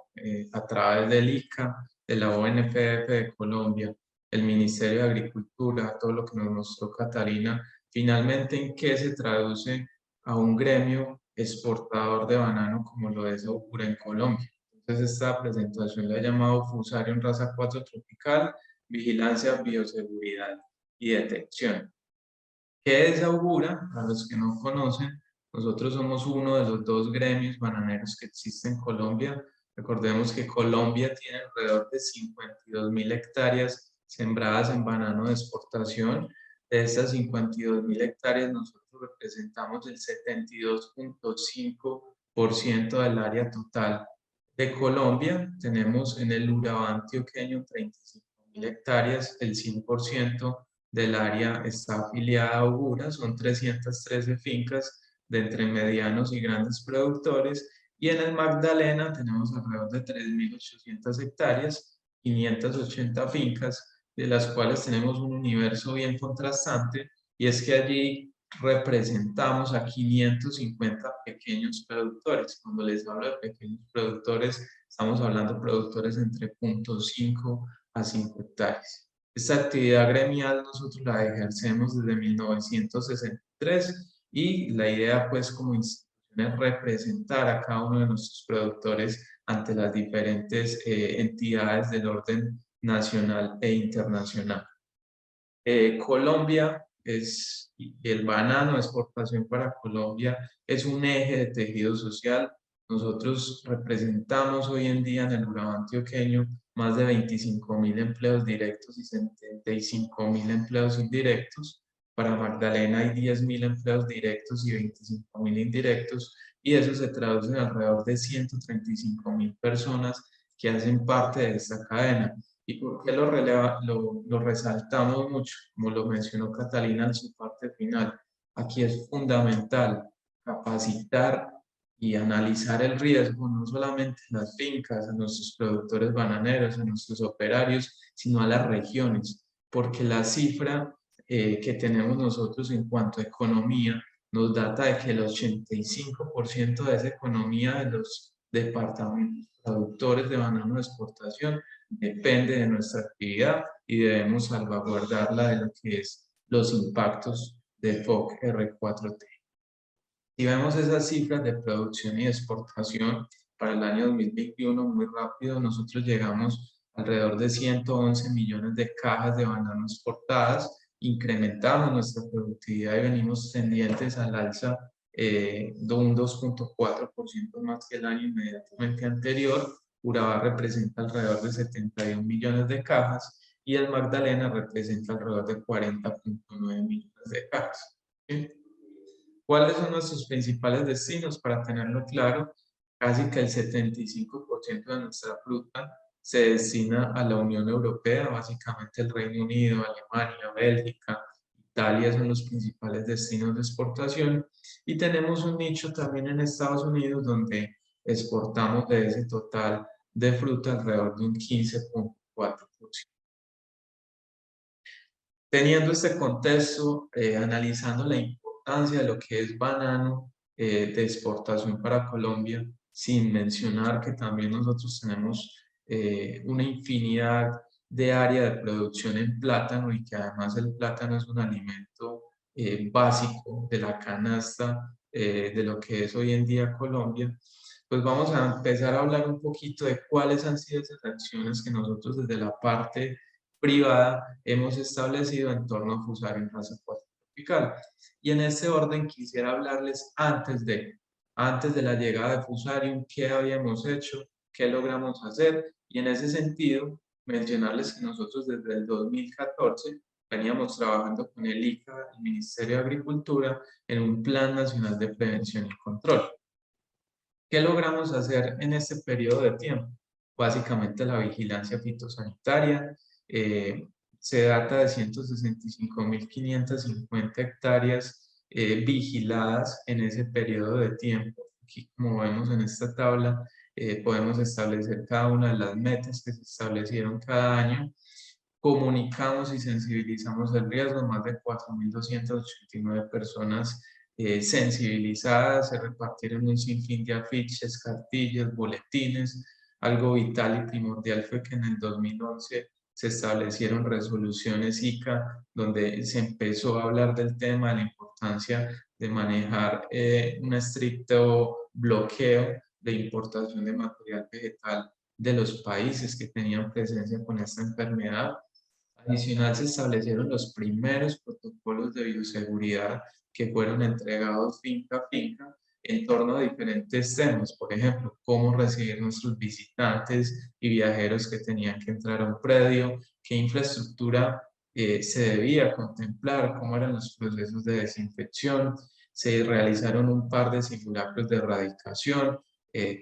S3: a través del ICA, de la ONPF de Colombia, el Ministerio de Agricultura, todo lo que nos mostró Catalina, finalmente en qué se traduce a un gremio exportador de banano como lo es Augura en Colombia. Entonces esta presentación la he llamado Fusarium raza 4 tropical, vigilancia, bioseguridad y detección. ¿Qué es Augura? Para los que no conocen, nosotros somos uno de los 2 gremios bananeros que existen en Colombia. Recordemos que Colombia tiene alrededor de 52.000 hectáreas sembradas en banano de exportación. De estas 52.000 hectáreas, nosotros representamos el 72.5% del área total de Colombia. Tenemos en el Urabá antioqueño 35.000 hectáreas, el 100% del área está afiliada a Augura, son 313 fincas de entre medianos y grandes productores, y en el Magdalena tenemos alrededor de 3.800 hectáreas, 580 fincas, de las cuales tenemos un universo bien contrastante, y es que allí representamos a 550 pequeños productores. Cuando les hablo de pequeños productores, estamos hablando de productores entre 0.5 a 5 hectáreas. Esta actividad gremial nosotros la ejercemos desde 1963 y la idea pues como institución es representar a cada uno de nuestros productores ante las diferentes entidades del orden nacional e internacional. Colombia y el banano de exportación para Colombia es un eje de tejido social. Nosotros representamos hoy en día en el Urabá antioqueño más de 25.000 empleos directos y 75.000 empleos indirectos. Para Magdalena hay 10.000 empleos directos y 25.000 indirectos, y eso se traduce en alrededor de 135.000 personas que hacen parte de esta cadena. ¿Y por qué lo resaltamos mucho? Como lo mencionó Catalina en su parte final, aquí es fundamental capacitar y analizar el riesgo, no solamente en las fincas, a nuestros productores bananeros, a nuestros operarios, sino a las regiones, porque la cifra que tenemos nosotros en cuanto a economía nos data de que el 85% de esa economía de los departamentos productores de banano de exportación depende de nuestra actividad y debemos salvaguardarla de lo que es los impactos de FOC R4T. Si vemos esas cifras de producción y exportación para el año 2021, muy rápido, nosotros llegamos alrededor de 111 millones de cajas de banano exportadas, incrementamos nuestra productividad y venimos tendientes al alza de un 2.4% más que el año inmediatamente anterior. Urabá representa alrededor de 71 millones de cajas y el Magdalena representa alrededor de 40.9 millones de cajas. ¿Sí? ¿Cuáles son nuestros principales destinos? Para tenerlo claro, casi que el 75% de nuestra fruta se destina a la Unión Europea, básicamente el Reino Unido, Alemania, Bélgica, Italia son los principales destinos de exportación, y tenemos un nicho también en Estados Unidos donde exportamos de ese total de fruta alrededor de un 15.4%. Teniendo este contexto, analizando la importancia de lo que es banano de exportación para Colombia, sin mencionar que también nosotros tenemos una infinidad de área de producción en plátano, y que además el plátano es un alimento básico de la canasta de lo que es hoy en día Colombia, pues vamos a empezar a hablar un poquito de cuáles han sido esas acciones que nosotros desde la parte privada hemos establecido en torno a Fusarium raza 4 tropical. Y en este orden quisiera hablarles antes de la llegada de Fusarium, qué habíamos hecho, qué logramos hacer, y en ese sentido mencionarles que nosotros desde el 2014 veníamos trabajando con el ICA, el Ministerio de Agricultura, en un Plan Nacional de Prevención y Control. ¿Qué logramos hacer en este periodo de tiempo? Básicamente la vigilancia fitosanitaria. Se data de 165.550 hectáreas vigiladas en ese periodo de tiempo. Aquí, como vemos en esta tabla, podemos establecer cada una de las metas que se establecieron cada año. Comunicamos y sensibilizamos el riesgo, más de 4.289 personas sensibilizadas, se repartieron un sinfín de afiches, cartillas, boletines. Algo vital y primordial fue que en el 2011 se establecieron resoluciones ICA, donde se empezó a hablar del tema, de la importancia de manejar un estricto bloqueo de importación de material vegetal de los países que tenían presencia con esta enfermedad. Adicional, se establecieron los primeros protocolos de bioseguridad que fueron entregados finca a finca en torno a diferentes temas, por ejemplo, cómo recibir nuestros visitantes y viajeros que tenían que entrar a un predio, qué infraestructura se debía contemplar, cómo eran los procesos de desinfección, se realizaron un par de simulacros de erradicación,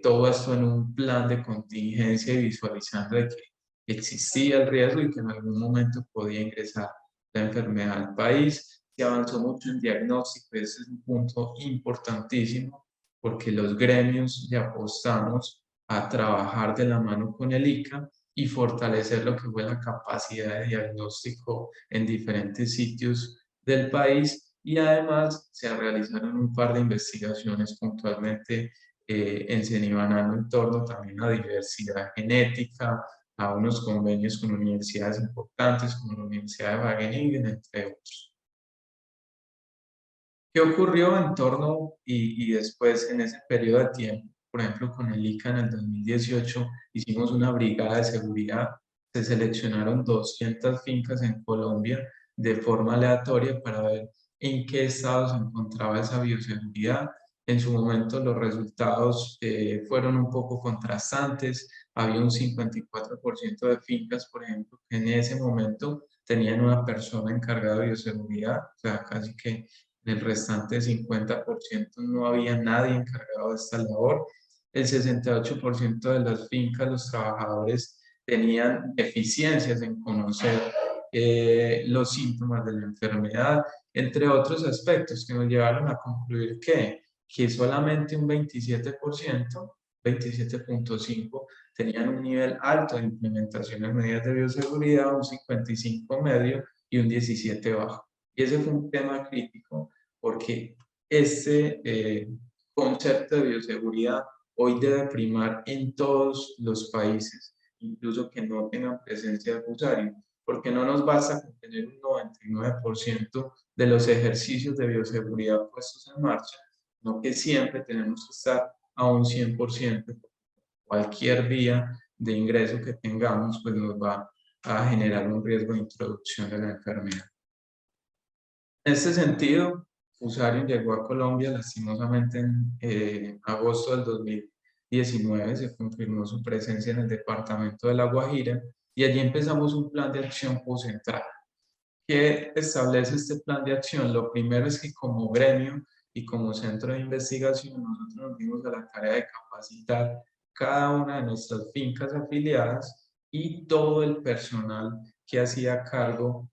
S3: todo esto en un plan de contingencia y visualizando de que existía el riesgo y que en algún momento podía ingresar la enfermedad al país. Se avanzó mucho en diagnóstico, ese es un punto importantísimo porque los gremios ya apostamos a trabajar de la mano con el ICA y fortalecer lo que fue la capacidad de diagnóstico en diferentes sitios del país, y además se realizaron un par de investigaciones puntualmente en Cenibanano en torno también a diversidad genética, a unos convenios con universidades importantes como la Universidad de Wageningen, entre otros. ¿Qué ocurrió en torno y después en ese periodo de tiempo? Por ejemplo, con el ICA en el 2018 hicimos una brigada de seguridad, se seleccionaron 200 fincas en Colombia de forma aleatoria para ver en qué estado se encontraba esa bioseguridad. En su momento los resultados fueron un poco contrastantes, había un 54% de fincas, por ejemplo, que en ese momento tenían una persona encargada de bioseguridad, o sea, casi que en el restante 50% no había nadie encargado de esta labor. El 68% de las fincas, los trabajadores tenían deficiencias en conocer los síntomas de la enfermedad, entre otros aspectos que nos llevaron a concluir que solamente un 27%, 27.5%, tenían un nivel alto de implementación de medidas de bioseguridad, un 55 medio y un 17 bajo. Y ese fue un tema crítico porque este concepto de bioseguridad hoy debe primar en todos los países, incluso que no tengan presencia de usuario, porque no nos basta con tener un 99% de los ejercicios de bioseguridad puestos en marcha, sino que siempre tenemos que estar a un 100%. Cualquier vía de ingreso que tengamos, pues nos va a generar un riesgo de introducción de la enfermedad. En este sentido, Fusarium llegó a Colombia lastimosamente en agosto del 2019, se confirmó su presencia en el departamento de La Guajira y allí empezamos un plan de acción central. ¿Qué establece este plan de acción? Lo primero es que como gremio y como centro de investigación nosotros nos dimos a la tarea de capacitar cada una de nuestras fincas afiliadas y todo el personal que hacía cargo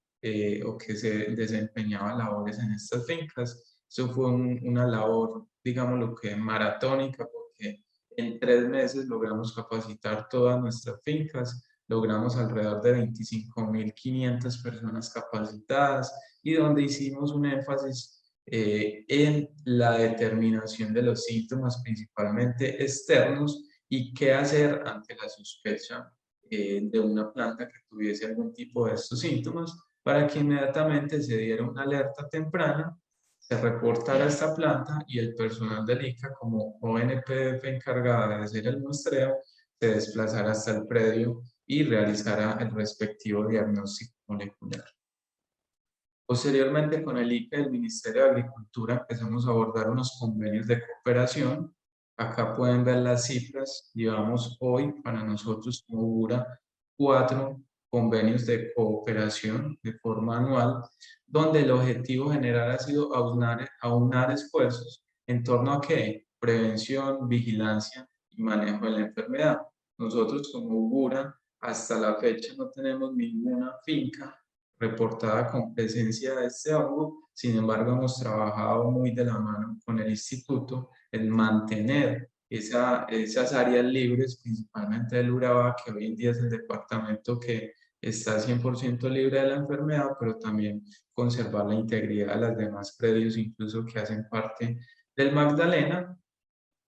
S3: o que se desempeñaba labores en estas fincas. Eso fue una labor, digamos, lo que maratónica, porque en 3 meses logramos capacitar todas nuestras fincas, logramos alrededor de 25.500 personas capacitadas y donde hicimos un énfasis en la determinación de los síntomas principalmente externos y qué hacer ante la sospecha de una planta que tuviese algún tipo de estos síntomas para que inmediatamente se diera una alerta temprana, se reportara esta planta y el personal del ICA como ONPF encargada de hacer el muestreo se desplazara hasta el predio y realizara el respectivo diagnóstico molecular. Posteriormente, con el ICA y el Ministerio de Agricultura empezamos a abordar unos convenios de cooperación. Acá pueden ver las cifras. Llevamos hoy para nosotros como URA 4 convenios de cooperación de forma anual, donde el objetivo general ha sido aunar esfuerzos en torno a ¿qué? Prevención, vigilancia y manejo de la enfermedad. Nosotros como URA hasta la fecha no tenemos ninguna finca reportada con presencia de este hongo. Sin embargo, hemos trabajado muy de la mano con el instituto en mantener esas áreas libres, principalmente del Urabá, que hoy en día es el departamento que está 100% libre de la enfermedad, pero también conservar la integridad de las demás predios, incluso que hacen parte del Magdalena.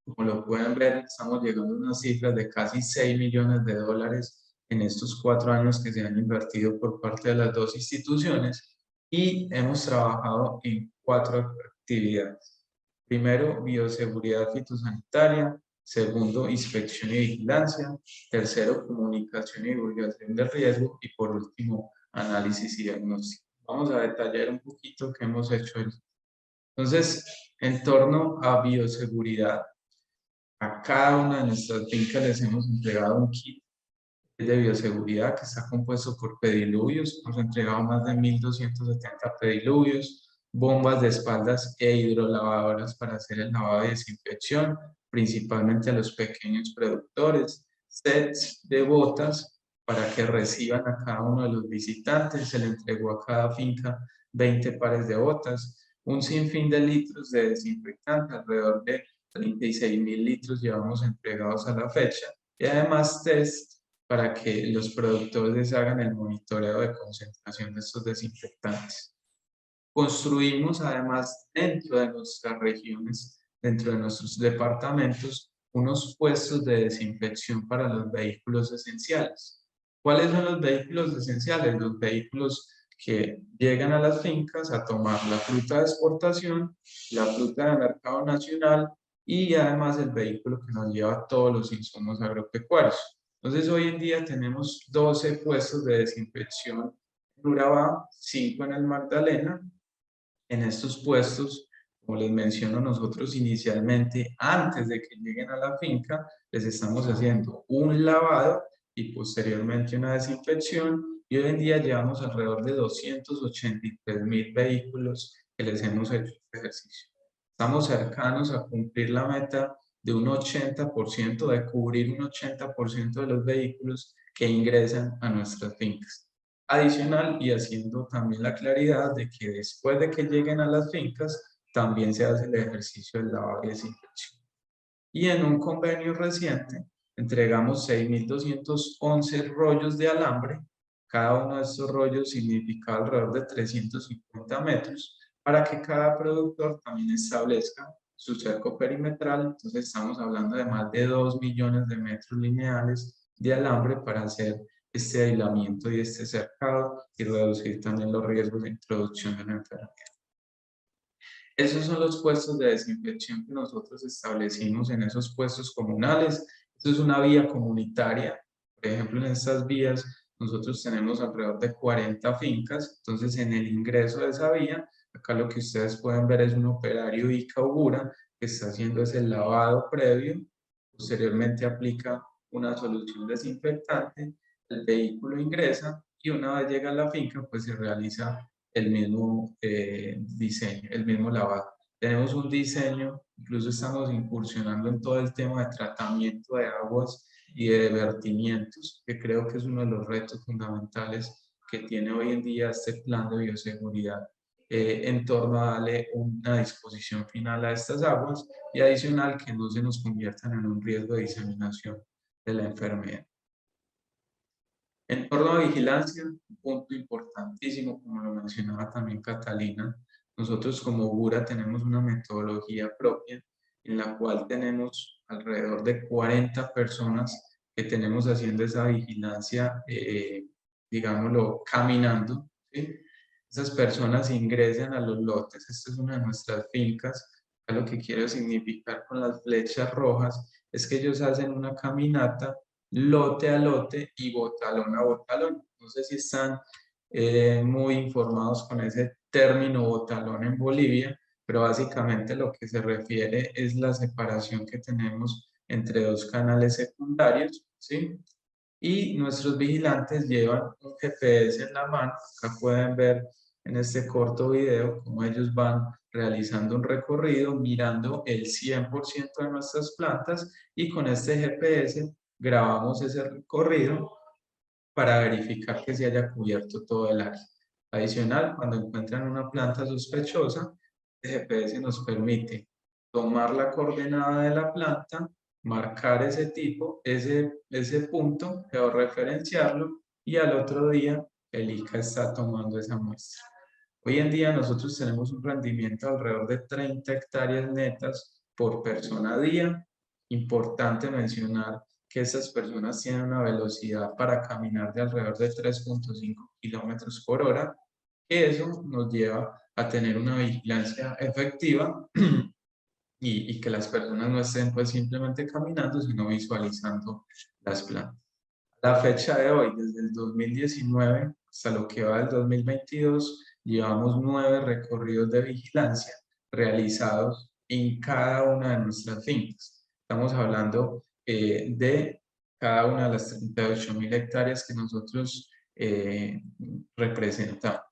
S3: Como lo pueden ver, estamos llegando a unas cifras de casi 6 millones de dólares en estos 4 años que se han invertido por parte de las dos instituciones y hemos trabajado en 4 actividades. Primero, bioseguridad fitosanitaria. Segundo, inspección y vigilancia. Tercero, comunicación y divulgación del riesgo. Y por último, análisis y diagnóstico. Vamos a detallar un poquito qué hemos hecho. Entonces, en torno a bioseguridad, a cada una de nuestras fincas les hemos entregado un kit de bioseguridad que está compuesto por pediluvios. Hemos entregado más de 1.270 pediluvios, bombas de espaldas e hidrolavadoras para hacer el lavado y desinfección, principalmente a los pequeños productores, sets de botas para que reciban a cada uno de los visitantes. Se le entregó a cada finca 20 pares de botas, un sinfín de litros de desinfectante, alrededor de 36.000 litros llevamos entregados a la fecha, y además test para que los productores hagan el monitoreo de concentración de estos desinfectantes. Construimos además dentro de nuestras regiones, dentro de nuestros departamentos, unos puestos de desinfección para los vehículos esenciales. ¿Cuáles son los vehículos esenciales? Los vehículos que llegan a las fincas a tomar la fruta de exportación, la fruta de mercado nacional y además el vehículo que nos lleva todos los insumos agropecuarios. Entonces, hoy en día tenemos 12 puestos de desinfección en Urabá, 5 en el Magdalena. En estos puestos, como les menciono, nosotros inicialmente, antes de que lleguen a la finca, les estamos haciendo un lavado y posteriormente una desinfección. Y hoy en día llevamos alrededor de 283.000 vehículos que les hemos hecho este ejercicio. Estamos cercanos a cumplir la meta de un 80%, de cubrir un 80% de los vehículos que ingresan a nuestras fincas. Adicional, y haciendo también la claridad de que después de que lleguen a las fincas, también se hace el ejercicio del lavado y desinfección. Y en un convenio reciente, entregamos 6.211 rollos de alambre. Cada uno de estos rollos significa alrededor de 350 metros, para que cada productor también establezca su cerco perimetral. Entonces estamos hablando de más de 2 millones de metros lineales de alambre para hacer este aislamiento y este cercado y reducir también los riesgos de introducción de la enfermedad. Esos son los puestos de desinfección que nosotros establecimos en esos puestos comunales. Esto es una vía comunitaria. Por ejemplo, en estas vías nosotros tenemos alrededor de 40 fincas. Entonces, en el ingreso de esa vía, acá lo que ustedes pueden ver es un operario ICA o Gura que está haciendo ese lavado previo. Posteriormente aplica una solución desinfectante, el vehículo ingresa y una vez llega a la finca, pues se realiza el mismo diseño, el mismo lavado. Tenemos un diseño, incluso estamos incursionando en todo el tema de tratamiento de aguas y de vertimientos, que creo que es uno de los retos fundamentales que tiene hoy en día este plan de bioseguridad, en torno a darle una disposición final a estas aguas y adicional que no se nos conviertan en un riesgo de diseminación de la enfermedad. En torno a vigilancia, un punto importantísimo, como lo mencionaba también Catalina, nosotros como Gura tenemos una metodología propia en la cual tenemos alrededor de 40 personas que tenemos haciendo esa vigilancia, digámoslo, caminando, ¿sí? Esas personas ingresan a los lotes. Esta es una de nuestras fincas. Lo que quiero significar con las flechas rojas es que ellos hacen una caminata lote a lote y botalón a botalón. No sé si están muy informados con ese término botalón en Bolivia, pero básicamente lo que se refiere es la separación que tenemos entre dos canales secundarios, ¿sí? Y nuestros vigilantes llevan un GPS en la mano. Acá pueden ver en este corto video cómo ellos van realizando un recorrido mirando el 100% de nuestras plantas y con este GPS grabamos ese recorrido para verificar que se haya cubierto todo el área. Adicional, cuando encuentran una planta sospechosa, el GPS nos permite tomar la coordenada de la planta, marcar ese tipo, ese punto, georreferenciarlo, y al otro día el ICA está tomando esa muestra. Hoy en día nosotros tenemos un rendimiento de alrededor de 30 hectáreas netas por persona día. Importante mencionar que estas personas tienen una velocidad para caminar de alrededor de 3.5 kilómetros por hora, que eso nos lleva a tener una vigilancia efectiva y que las personas no estén pues simplemente caminando, sino visualizando las plantas. La fecha de hoy, desde el 2019 hasta lo que va del 2022, llevamos 9 recorridos de vigilancia realizados en cada una de nuestras fincas. Estamos hablando de cada una de las 38.000 hectáreas que nosotros representamos.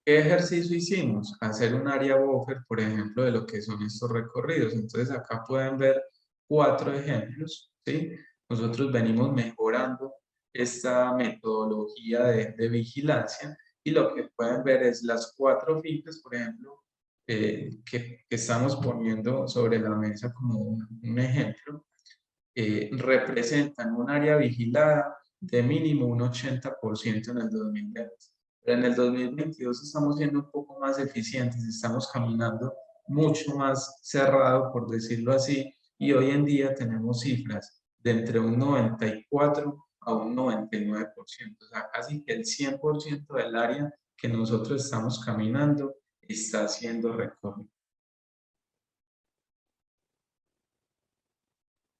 S3: ¿Qué ejercicio hicimos? Hacer un área buffer, por ejemplo, de lo que son estos recorridos. Entonces acá pueden ver 4 ejemplos, ¿sí? Nosotros venimos mejorando esta metodología de vigilancia y lo que pueden ver es las 4 fincas, por ejemplo, que estamos poniendo sobre la mesa como un ejemplo, representan un área vigilada de mínimo un 80% en el 2020. Pero en el 2022 estamos siendo un poco más eficientes, estamos caminando mucho más cerrado, por decirlo así, y hoy en día tenemos cifras de entre un 94 a un 99%, o sea, casi que el 100% del área que nosotros estamos caminando está siendo recorrido.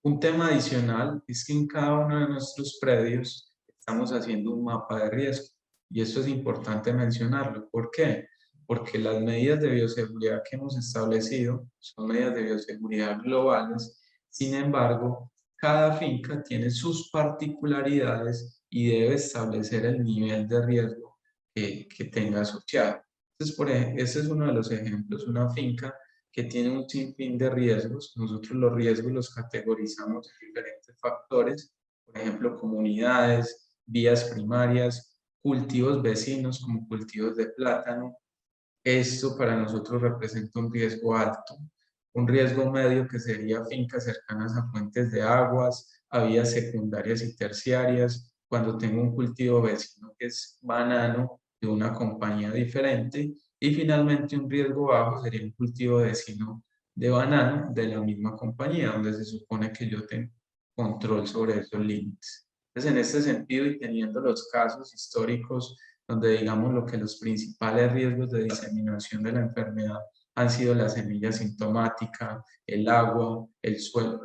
S3: Un tema adicional es que en cada uno de nuestros predios estamos haciendo un mapa de riesgo y esto es importante mencionarlo. ¿Por qué? Porque las medidas de bioseguridad que hemos establecido son medidas de bioseguridad globales. Sin embargo, cada finca tiene sus particularidades y debe establecer el nivel de riesgo que tenga asociado. Entonces, ese es uno de los ejemplos, una finca que tiene un sinfín de riesgos. Nosotros los riesgos los categorizamos en diferentes factores, por ejemplo, comunidades, vías primarias, cultivos vecinos como cultivos de plátano. Esto para nosotros representa un riesgo alto. Un riesgo medio que sería fincas cercanas a fuentes de aguas, a vías secundarias y terciarias. Cuando tengo un cultivo vecino que es banano de una compañía diferente. Y finalmente un riesgo bajo sería un cultivo vecino de banano de la misma compañía, donde se supone que yo tengo control sobre esos límites. Entonces, en este sentido y teniendo los casos históricos donde digamos lo que los principales riesgos de diseminación de la enfermedad han sido la semilla sintomática, el agua, el suelo,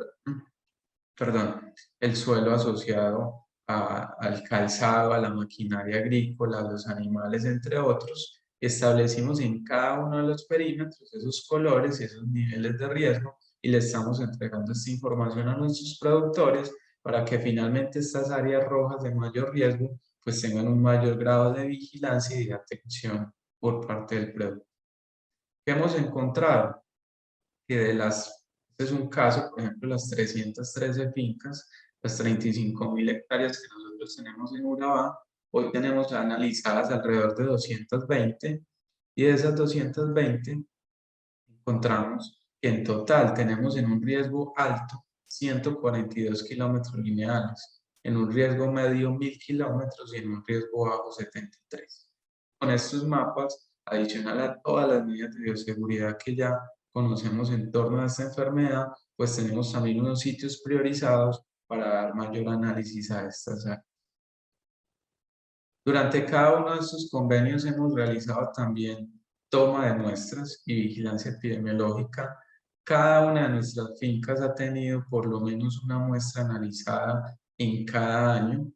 S3: el suelo asociado al calzado, a la maquinaria agrícola, a los animales, entre otros. Establecimos en cada uno de los perímetros esos colores y esos niveles de riesgo y le estamos entregando esta información a nuestros productores para que finalmente estas áreas rojas de mayor riesgo pues tengan un mayor grado de vigilancia y de atención por parte del productor. ¿Qué hemos encontrado? Que este es un caso, por ejemplo, las 313 fincas, las 35.000 hectáreas que nosotros tenemos en Urabá, hoy tenemos analizadas alrededor de 220 y de esas 220 encontramos que en total tenemos en un riesgo alto 142 kilómetros lineales, en un riesgo medio 1.000 kilómetros y en un riesgo bajo 73. Con estos mapas, adicional a todas las medidas de bioseguridad que ya conocemos en torno a esta enfermedad, pues tenemos también unos sitios priorizados para dar mayor análisis a estas áreas. Durante cada uno de estos convenios hemos realizado también toma de muestras y vigilancia epidemiológica. Cada una de nuestras fincas ha tenido por lo menos una muestra analizada en cada año.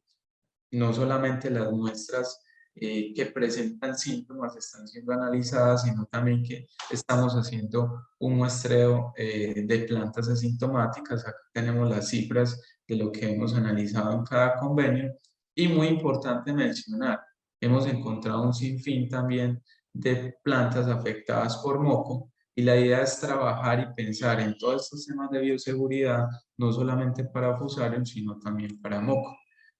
S3: No solamente las muestras que presentan síntomas están siendo analizadas, sino también que estamos haciendo un muestreo de plantas asintomáticas. Acá tenemos las cifras de lo que hemos analizado en cada convenio. Y muy importante mencionar, hemos encontrado un sinfín también de plantas afectadas por moco y la idea es trabajar y pensar en todos estos temas de bioseguridad, no solamente para fusarium, sino también para moco.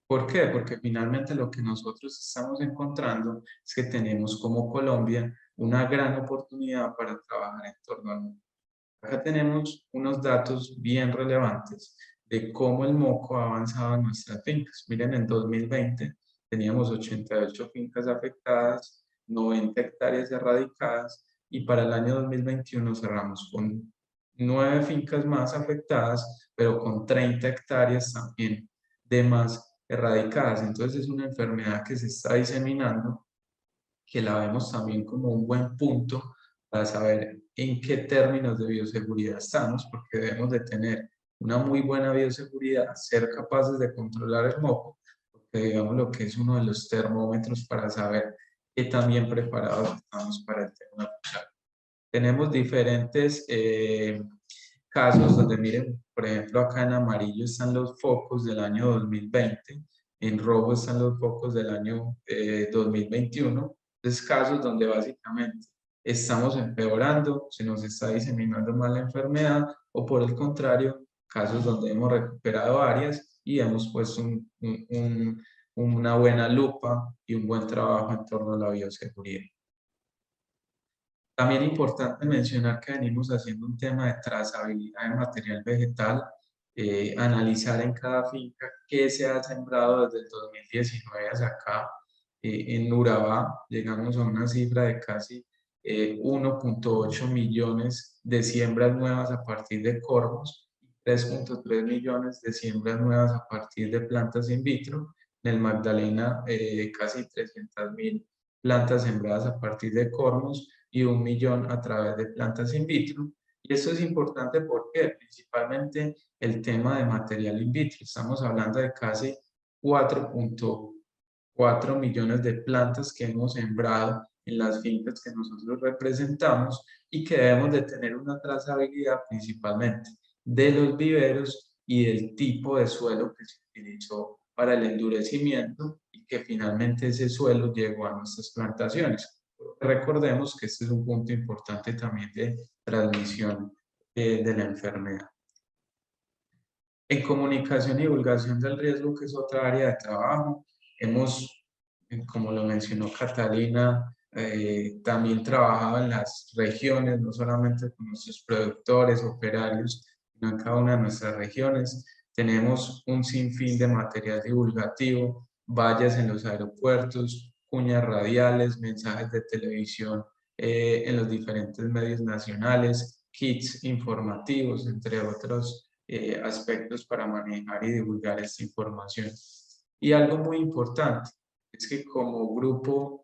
S3: ¿Por qué? Porque finalmente lo que nosotros estamos encontrando es que tenemos como Colombia una gran oportunidad para trabajar en torno al moco. Acá tenemos unos datos bien relevantes de cómo el moco ha avanzado en nuestras fincas. Miren, en 2020 teníamos 88 fincas afectadas, 90 hectáreas erradicadas y para el año 2021 cerramos con 9 fincas más afectadas, pero con 30 hectáreas también de más erradicadas. Entonces es una enfermedad que se está diseminando, que la vemos también como un buen punto para saber en qué términos de bioseguridad estamos, porque debemos de tener una muy buena bioseguridad, ser capaces de controlar el moco, porque digamos lo que es uno de los termómetros para saber qué tan bien preparados estamos para el tema de. Tenemos diferentes casos donde miren, por ejemplo, acá en amarillo están los focos del año 2020, en rojo están los focos del año 2021. Entonces, casos donde básicamente estamos empeorando, se nos está diseminando más la enfermedad, o por el contrario, casos donde hemos recuperado áreas y hemos puesto una buena lupa y un buen trabajo en torno a la bioseguridad. También es importante mencionar que venimos haciendo un tema de trazabilidad de material vegetal, analizar en cada finca qué se ha sembrado desde el 2019 hacia acá. En Urabá llegamos a una cifra de casi 1.8 millones de siembras nuevas a partir de cormos, 3.3 millones de siembras nuevas a partir de plantas in vitro. En el Magdalena, casi 300.000 plantas sembradas a partir de cormos y 1 millón a través de plantas in vitro. Y esto es importante porque principalmente el tema de material in vitro. Estamos hablando de casi 4.4 millones de plantas que hemos sembrado en las fincas que nosotros representamos y que debemos de tener una trazabilidad principalmente de los viveros y del tipo de suelo que se utilizó para el endurecimiento y que finalmente ese suelo llegó a nuestras plantaciones. Recordemos que este es un punto importante también de transmisión de la enfermedad. En comunicación y divulgación del riesgo, que es otra área de trabajo, hemos, como lo mencionó Catalina, también trabajado en las regiones, no solamente con nuestros productores, operarios, sino en cada una de nuestras regiones. Tenemos un sinfín de material divulgativo, vallas en los aeropuertos, cuñas radiales, mensajes de televisión en los diferentes medios nacionales, kits informativos, entre otros aspectos para manejar y divulgar esta información. Y algo muy importante es que como grupo,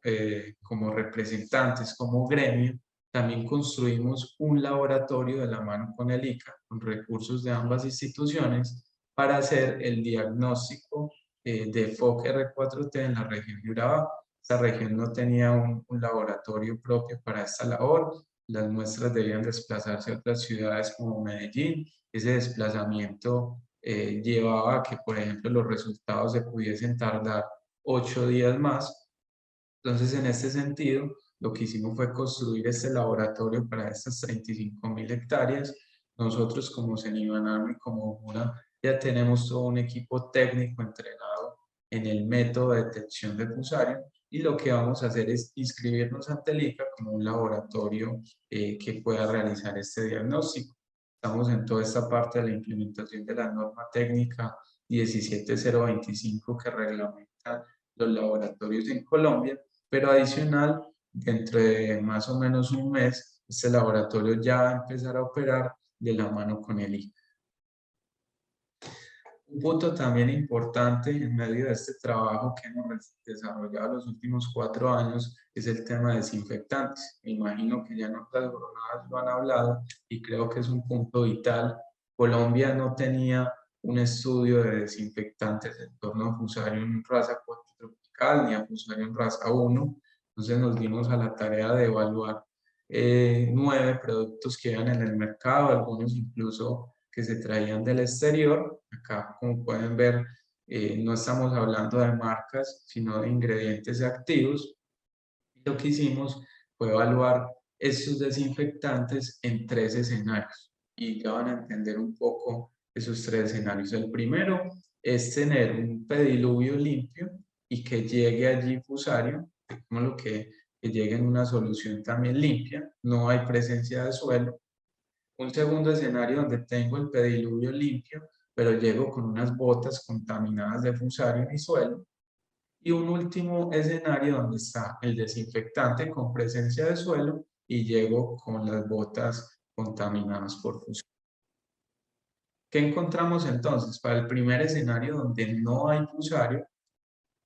S3: como representantes, como gremio, también construimos un laboratorio de la mano con el ICA, con recursos de ambas instituciones, para hacer el diagnóstico de FOC R4T en la región de Urabá. Esta región no tenía un laboratorio propio para esta labor. Las muestras debían desplazarse a otras ciudades como Medellín. Ese desplazamiento llevaba a que, por ejemplo, los resultados se pudiesen tardar 8 días más. Entonces, en este sentido, lo que hicimos fue construir este laboratorio para estas 35.000 hectáreas. Nosotros como Cenibanarme y como Jura ya tenemos todo un equipo técnico entrenado en el método de detección de fusarium y lo que vamos a hacer es inscribirnos ante el ICA como un laboratorio que pueda realizar este diagnóstico. Estamos en toda esta parte de la implementación de la norma técnica 17025 que reglamenta los laboratorios en Colombia, pero adicional, dentro de más o menos un mes, este laboratorio ya va a empezar a operar de la mano con el ICA. Un punto también importante en medio de este trabajo que hemos desarrollado los últimos 4 años es el tema de desinfectantes. Me imagino que ya en otras jornadas lo han hablado y creo que es un punto vital. Colombia no tenía un estudio de desinfectantes en torno a Fusarium raza 4 tropical ni a Fusarium raza 1. Entonces nos dimos a la tarea de evaluar 9 productos que iban en el mercado, algunos incluso que se traían del exterior. Acá, como pueden ver, no estamos hablando de marcas, sino de ingredientes activos. Lo que hicimos fue evaluar estos desinfectantes en 3 escenarios y ya van a entender un poco esos 3 escenarios. El primero es tener un pediluvio limpio y que llegue allí fusario, como lo que llegue en una solución también limpia, no hay presencia de suelo. Un segundo escenario donde tengo el pediluvio limpio, pero llego con unas botas contaminadas de fusario y suelo. Y un último escenario donde está el desinfectante con presencia de suelo y llego con las botas contaminadas por fusario. ¿Qué encontramos entonces? Para el primer escenario donde no hay fusario,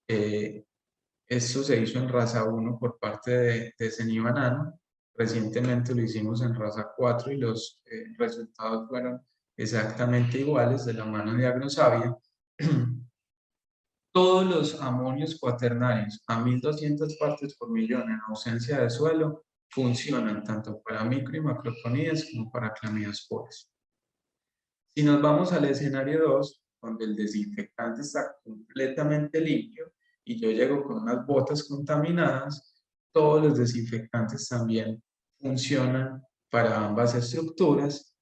S3: esto se hizo en raza 1 por parte de Ceniva Nano. Recientemente lo hicimos en raza 4 y los resultados fueron exactamente iguales de la mano de Agrosavia. Todos los amonios cuaternarios a 1200 partes por millón en ausencia de suelo funcionan tanto para micro y macroconias como para clamidosporas. Si nos vamos al escenario 2, donde el desinfectante está completamente limpio y yo llego con unas botas contaminadas, todos los desinfectantes también funcionan para ambas estructuras,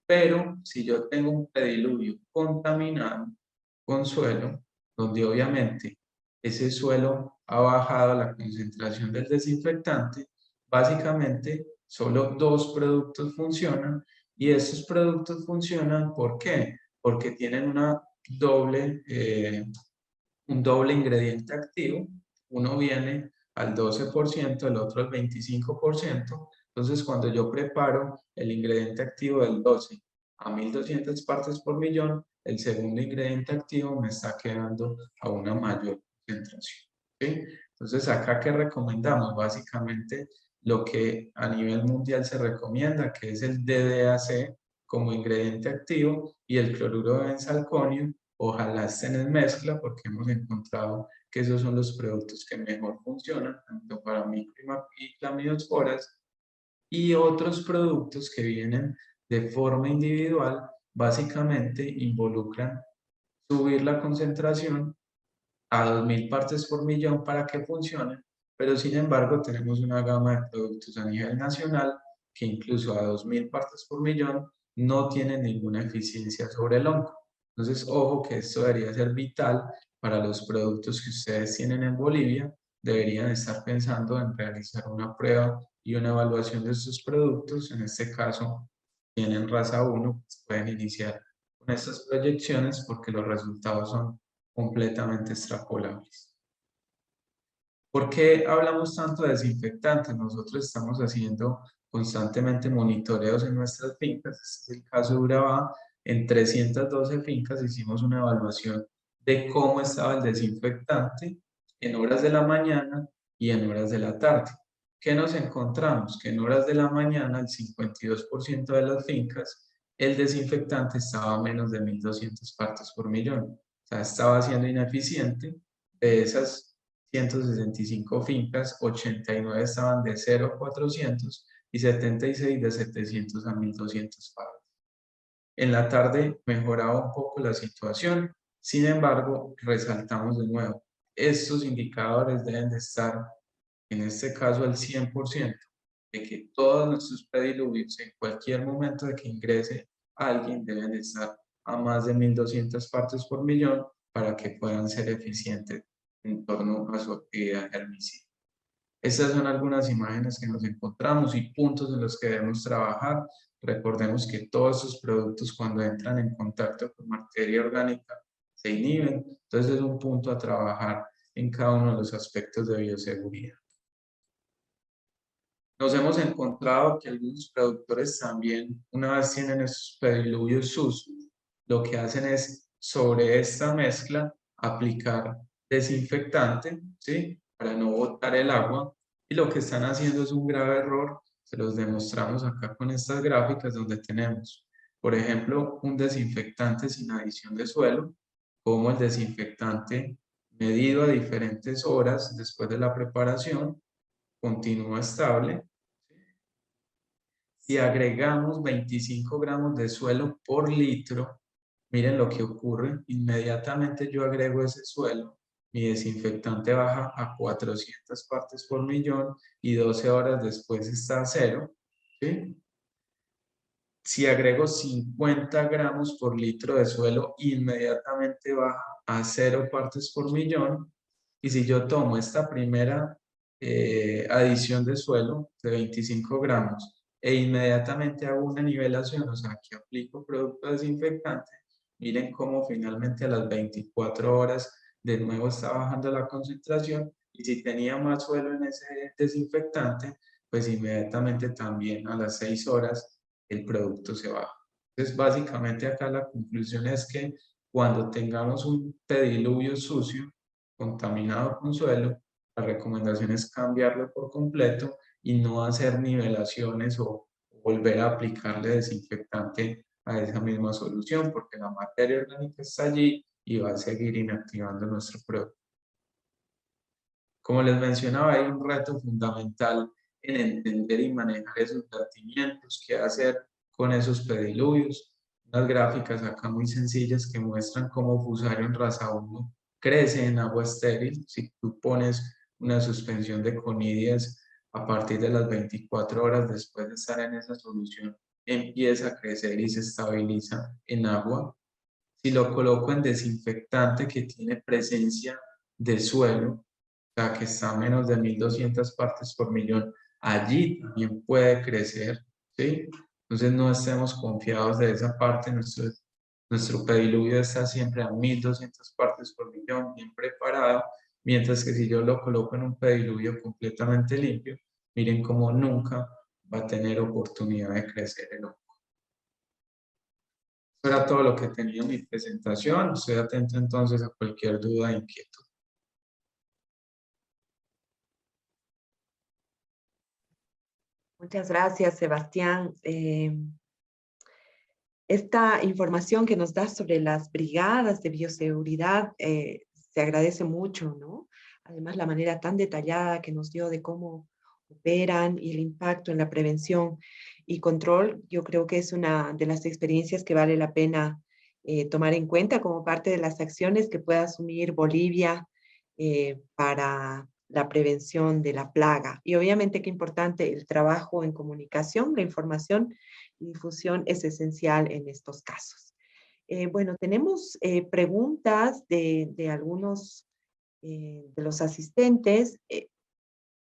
S3: pero si yo tengo un pediluvio contaminado con suelo, donde obviamente ese suelo ha bajado la concentración del desinfectante, básicamente solo dos productos funcionan y estos productos funcionan ¿por qué? Porque tienen un doble ingrediente activo, uno viene al 12%, el otro al 25%, entonces cuando yo preparo el ingrediente activo del 12 a 1200 partes por millón, el segundo ingrediente activo me está quedando a una mayor concentración. ¿Sí? Entonces acá, ¿qué recomendamos? Básicamente lo que a nivel mundial se recomienda, que es el DDAC como ingrediente activo y el cloruro de benzalconio. Ojalá estén en mezcla porque hemos encontrado que esos son los productos que mejor funcionan, tanto para micro y clamidosporas, y otros productos que vienen de forma individual, básicamente involucran subir la concentración a 2000 partes por millón para que funcionen, pero sin embargo tenemos una gama de productos a nivel nacional que incluso a 2000 partes por millón no tienen ninguna eficiencia sobre el hongo. Entonces, ojo que esto debería ser vital para los productos que ustedes tienen en Bolivia. Deberían estar pensando en realizar una prueba y una evaluación de estos productos. En este caso, tienen raza 1, pues pueden iniciar con estas proyecciones porque los resultados son completamente extrapolables. ¿Por qué hablamos tanto de desinfectantes? Nosotros estamos haciendo constantemente monitoreos en nuestras fincas. Este es el caso de Urabá. En 312 fincas hicimos una evaluación de cómo estaba el desinfectante en horas de la mañana y en horas de la tarde. ¿Qué nos encontramos? Que en horas de la mañana, el 52% de las fincas, el desinfectante estaba a menos de 1200 partes por millón. O sea, estaba siendo ineficiente. De esas 165 fincas, 89 estaban de 0 a 400 y 76 de 700 a 1200 partes. En la tarde mejoraba un poco la situación, sin embargo, resaltamos de nuevo, estos indicadores deben de estar, en este caso, al 100%, de que todos nuestros pediluvios, en cualquier momento de que ingrese alguien, deben de estar a más de 1200 partes por millón para que puedan ser eficientes en torno a su actividad herbicida. Estas son algunas imágenes que nos encontramos y puntos en los que debemos trabajar. Recordemos que todos estos productos cuando entran en contacto con materia orgánica se inhiben, entonces es un punto a trabajar en cada uno de los aspectos de bioseguridad. Nos hemos encontrado que algunos productores también, una vez tienen esos pediluvios sucios, lo que hacen es sobre esta mezcla aplicar desinfectante, ¿sí? Para no botar el agua. Y lo que están haciendo es un grave error. Se los demostramos acá con estas gráficas donde tenemos, por ejemplo, un desinfectante sin adición de suelo, como el desinfectante medido a diferentes horas después de la preparación, continúa estable. Si agregamos 25 gramos de suelo por litro, miren lo que ocurre. Inmediatamente yo agrego ese suelo, mi desinfectante baja a 400 partes por millón y 12 horas después está a 0. ¿Sí? Si agrego 50 gramos por litro de suelo, inmediatamente baja a 0 partes por millón. Y si yo tomo esta primera adición de suelo de 25 gramos e inmediatamente hago una nivelación, o sea, que aplico producto desinfectante, miren cómo finalmente a las 24 horas de nuevo está bajando la concentración, y si tenía más suelo en ese desinfectante, pues inmediatamente también a las 6 horas el producto se baja. Entonces, básicamente acá la conclusión es que cuando tengamos un pediluvio sucio, contaminado con suelo, la recomendación es cambiarlo por completo y no hacer nivelaciones o volver a aplicarle desinfectante a esa misma solución, porque la materia orgánica está allí y va a seguir inactivando nuestro producto. Como les mencionaba, hay un reto fundamental en entender y manejar esos vertimientos, qué hacer con esos pediluvios. Unas gráficas acá muy sencillas que muestran cómo Fusarium raza 1 crece en agua estéril. Si tú pones una suspensión de conidias a partir de las 24 horas después de estar en esa solución, empieza a crecer y se estabiliza en agua. Si lo coloco en desinfectante que tiene presencia de suelo, o sea, que está a menos de 1200 partes por millón, allí también puede crecer, ¿sí? Entonces no estemos confiados de esa parte, nuestro pediluvio está siempre a 1200 partes por millón, bien preparado, mientras que si yo lo coloco en un pediluvio completamente limpio, miren cómo nunca va a tener oportunidad de crecer el hongo. Eso era todo lo que tenía en mi presentación. Estoy atento entonces a cualquier duda e inquietud.
S1: Muchas gracias, Sebastián. Esta información que nos das sobre las brigadas de bioseguridad se agradece mucho, ¿no? Además, la manera tan detallada que nos dio de cómo operan y el impacto en la prevención y control, yo creo que es una de las experiencias que vale la pena tomar en cuenta como parte de las acciones que pueda asumir Bolivia para la prevención de la plaga. Y obviamente qué importante el trabajo en comunicación, la información y difusión es esencial en estos casos. Bueno, tenemos preguntas de algunos de los asistentes.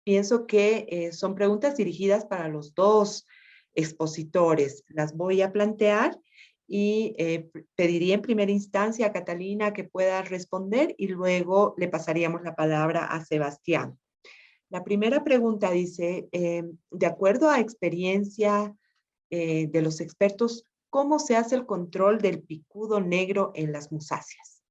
S1: Pienso que son preguntas dirigidas para los dos expositores. Las voy a plantear y pediría en primera instancia a Catalina que pueda responder y luego le pasaríamos la palabra a Sebastián. La primera pregunta dice, de acuerdo a experiencia de los expertos, ¿cómo se hace el control del picudo negro en las musáceas?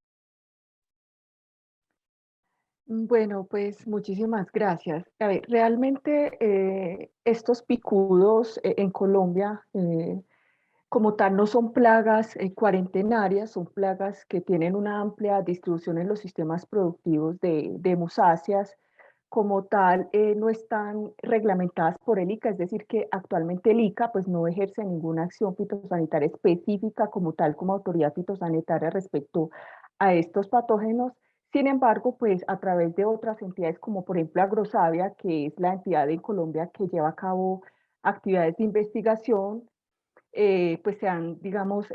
S2: Bueno, pues muchísimas gracias. A ver, realmente estos picudos en Colombia como tal no son plagas cuarentenarias, son plagas que tienen una amplia distribución en los sistemas productivos de musáceas. Como tal, no están reglamentadas por el ICA, es decir, que actualmente el ICA pues, no ejerce ninguna acción fitosanitaria específica como tal como autoridad fitosanitaria respecto a estos patógenos. Sin embargo, pues a través de otras entidades como por ejemplo Agrosavia, que es la entidad en Colombia que lleva a cabo actividades de investigación, pues se han, digamos,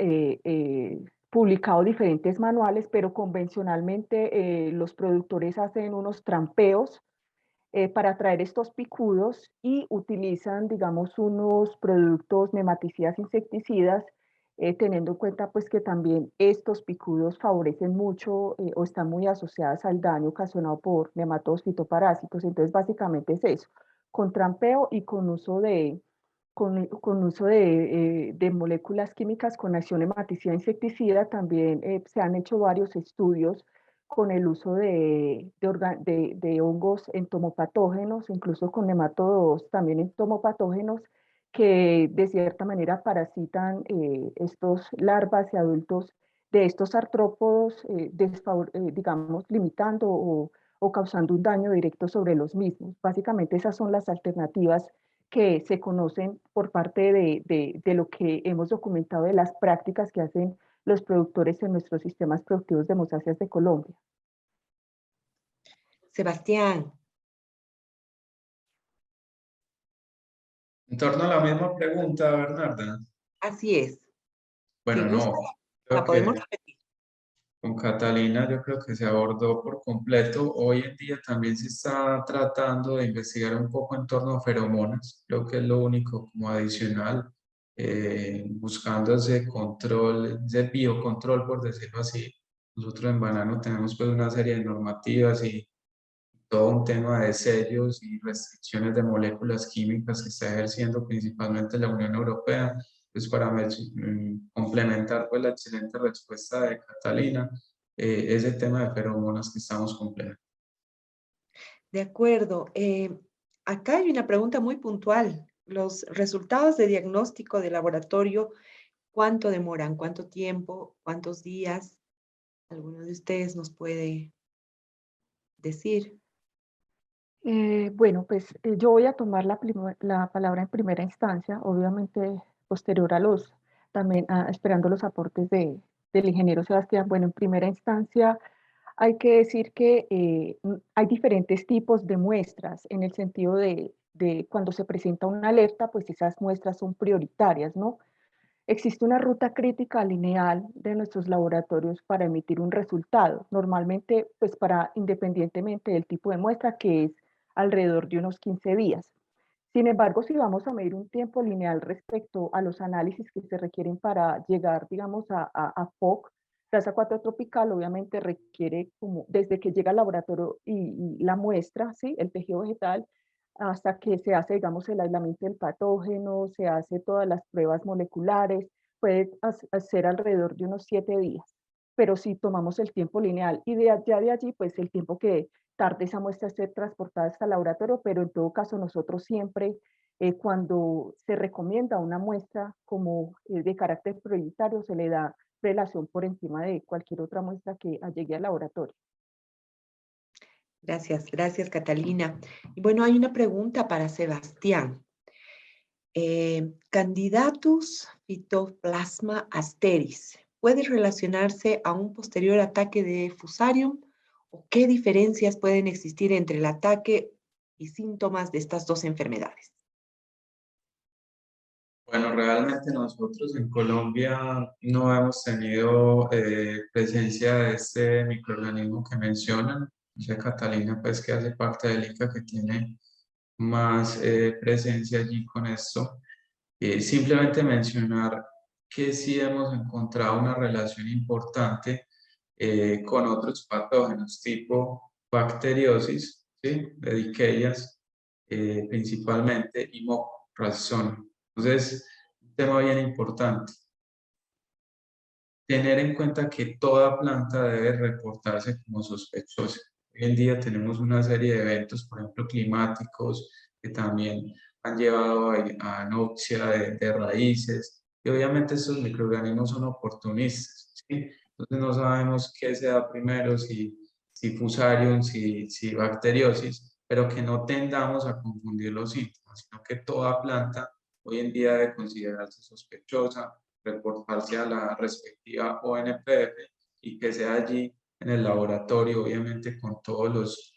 S2: publicado diferentes manuales, pero convencionalmente los productores hacen unos trampeos para traer estos picudos y utilizan, digamos, unos productos nematicidas insecticidas, teniendo en cuenta pues que también estos picudos favorecen mucho o están muy asociadas al daño ocasionado por nematodos fitoparásitos. Entonces, básicamente es eso, con trampeo y con uso con uso de moléculas químicas con acción nematicida insecticida. También se han hecho varios estudios con el uso de hongos entomopatógenos, incluso con nematodos también entomopatógenos, que de cierta manera parasitan estos larvas y adultos de estos artrópodos, digamos, limitando o causando un daño directo sobre los mismos. Básicamente esas son las alternativas que se conocen por parte de lo que hemos documentado de las prácticas que hacen los productores en nuestros sistemas productivos de musáceas de Colombia.
S1: Sebastián.
S3: En torno a la misma pregunta, Bernarda.
S1: Así es. Si
S3: Bueno,
S1: gusta,
S3: no,
S1: la
S3: creo
S1: podemos
S3: que
S1: repetir.
S3: con Catalina yo creo que se abordó por completo. Hoy en día también se está tratando de investigar un poco en torno a feromonas. Creo que es lo único como adicional, buscando ese control, ese biocontrol, por decirlo así. Nosotros en Banano tenemos pues una serie de normativas y todo un tema de sellos y restricciones de moléculas químicas que está ejerciendo principalmente la Unión Europea. Pues para complementar pues la excelente respuesta de Catalina, ese tema de feromonas que estamos complementando.
S1: De acuerdo. Acá hay una pregunta muy puntual. Los resultados de diagnóstico de laboratorio, ¿cuánto demoran? ¿Cuánto tiempo? ¿Cuántos días? ¿Alguno de ustedes nos puede decir?
S2: Bueno, pues yo voy a tomar la palabra en primera instancia, obviamente posterior a también esperando los aportes del ingeniero Sebastián. Bueno, en primera instancia hay que decir que hay diferentes tipos de muestras en el sentido de cuando se presenta una alerta, pues esas muestras son prioritarias, ¿no? Existe una ruta crítica lineal de nuestros laboratorios para emitir un resultado, normalmente pues para independientemente del tipo de muestra, que es alrededor de unos 15 días. Sin embargo, si vamos a medir un tiempo lineal respecto a los análisis que se requieren para llegar, digamos, a POC, tasa 4 tropical, obviamente requiere como desde que llega al laboratorio y la muestra, ¿sí? El tejido vegetal, hasta que se hace, digamos, el aislamiento del patógeno, se hace todas las pruebas moleculares, puede ser alrededor de unos 7 días. Pero si tomamos el tiempo lineal y ya de allí, pues el tiempo que tarde esa muestra ser transportada hasta el laboratorio, pero en todo caso nosotros siempre, cuando se recomienda una muestra como de carácter prioritario, se le da relación por encima de cualquier otra muestra que llegue al laboratorio.
S1: Gracias, gracias Catalina. Y bueno, hay una pregunta para Sebastián. Candidatus Phytoplasma asteris, ¿puede relacionarse a un posterior ataque de Fusarium? ¿O qué diferencias pueden existir entre el ataque y síntomas de estas dos enfermedades?
S3: Bueno, realmente nosotros en Colombia no hemos tenido presencia de este microorganismo que mencionan. Dice Catalina, pues que hace parte del ICA que tiene más presencia allí con esto. Simplemente mencionar que sí hemos encontrado una relación importante con otros patógenos tipo bacteriosis, ¿sí? Dediquelias, principalmente, y moco, razón. Entonces, un tema bien importante. Tener en cuenta que toda planta debe reportarse como sospechosa. Hoy en día tenemos una serie de eventos, por ejemplo, climáticos, que también han llevado a anoxia de raíces. Y obviamente estos microorganismos son oportunistas, ¿sí? Entonces no sabemos qué se da primero, si fusarium, si bacteriosis, pero que no tendamos a confundir los síntomas, sino que toda planta hoy en día debe considerarse sospechosa, reportarse a la respectiva ONPF y que sea allí en el laboratorio, obviamente con todos los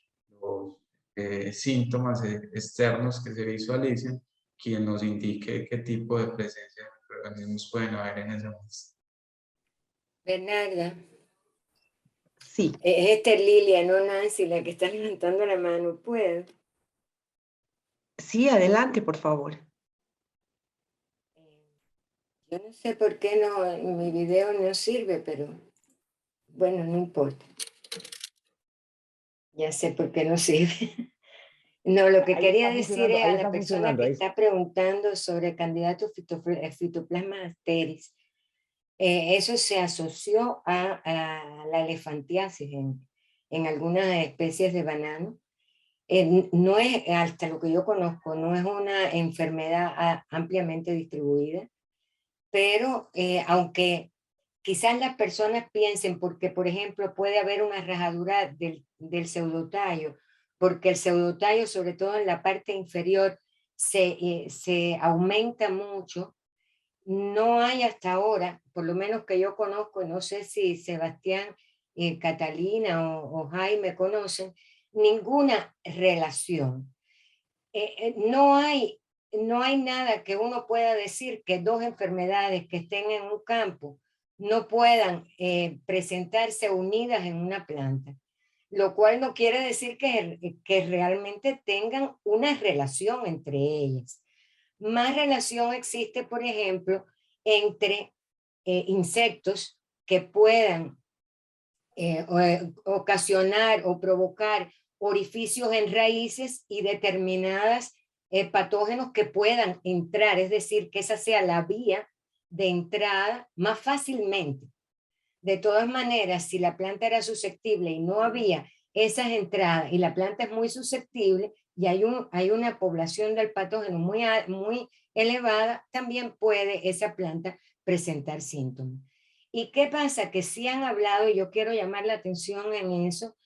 S3: síntomas externos que se visualicen, quien nos indique qué tipo de presencia de microorganismos pueden haber en esa muestra.
S4: Bernarda,
S1: Sí,
S4: es Lilia, no Nancy, la que está levantando la mano. ¿Puedo?
S1: sí, adelante, por favor.
S4: Yo no sé por qué no, mi video no sirve, pero bueno, no importa. Ya sé por qué no sirve. No, lo que
S5: Ahí
S4: quería
S5: está
S4: decir
S5: funcionando,
S4: es
S5: ahí
S4: a la
S5: está
S4: persona
S5: funcionando.
S4: que
S5: Ahí
S4: está preguntando sobre el candidato Phytoplasma asteris. Eso se asoció a la elefantiasis en algunas especies de banano. No es, hasta lo que yo conozco, no es una enfermedad ampliamente distribuida, pero aunque quizás las personas piensen, porque por ejemplo puede haber una rajadura del pseudotallo, porque el pseudotallo, sobre todo en la parte inferior, se aumenta mucho. No hay hasta ahora, por lo menos que yo conozco, no sé si Sebastián, Catalina o Jaime conocen, ninguna relación. No hay no hay nada que uno pueda decir que dos enfermedades que estén en un campo no puedan presentarse unidas en una planta, lo cual no quiere decir que realmente tengan una relación entre ellas. Más relación existe, por ejemplo, entre insectos que puedan ocasionar o provocar orificios en raíces y determinadas patógenos que puedan entrar, es decir, que esa sea la vía de entrada más fácilmente. De todas maneras, si la planta era susceptible y no había esas entradas y la planta es muy susceptible y hay una población del patógeno muy elevada, también puede esa planta presentar síntomas. ¿Y qué pasa? Que sí han hablado, y yo quiero llamar la atención en eso,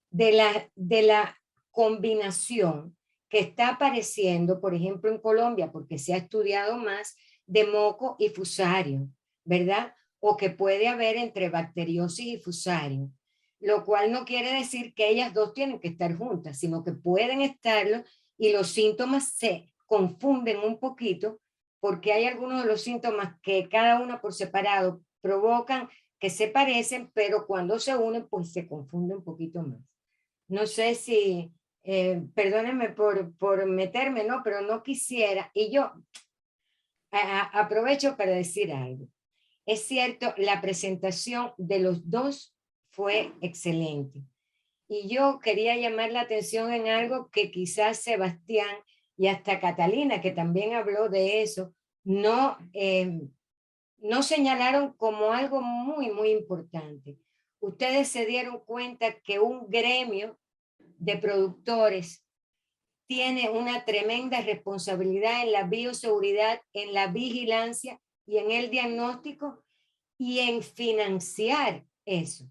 S4: de la combinación que está apareciendo, por ejemplo, en Colombia, porque se ha estudiado más, de moco y fusario, ¿verdad? O que puede haber entre bacteriosis y fusario, lo cual no quiere decir que ellas dos tienen que estar juntas, sino que pueden estarlo y los síntomas se confunden un poquito porque hay algunos de los síntomas que cada una por separado provocan que se parecen, pero cuando se unen pues se confunde un poquito más. No sé si, perdónenme por meterme, ¿no? Pero no quisiera, y yo aprovecho para decir algo. Es cierto, la presentación de los dos fue excelente. Y yo quería llamar la atención en algo que quizás Sebastián y hasta Catalina, que también habló de eso, no señalaron como algo muy importante. Ustedes se dieron cuenta que un gremio de productores tiene una tremenda responsabilidad en la bioseguridad, en la vigilancia y en el diagnóstico y en financiar eso.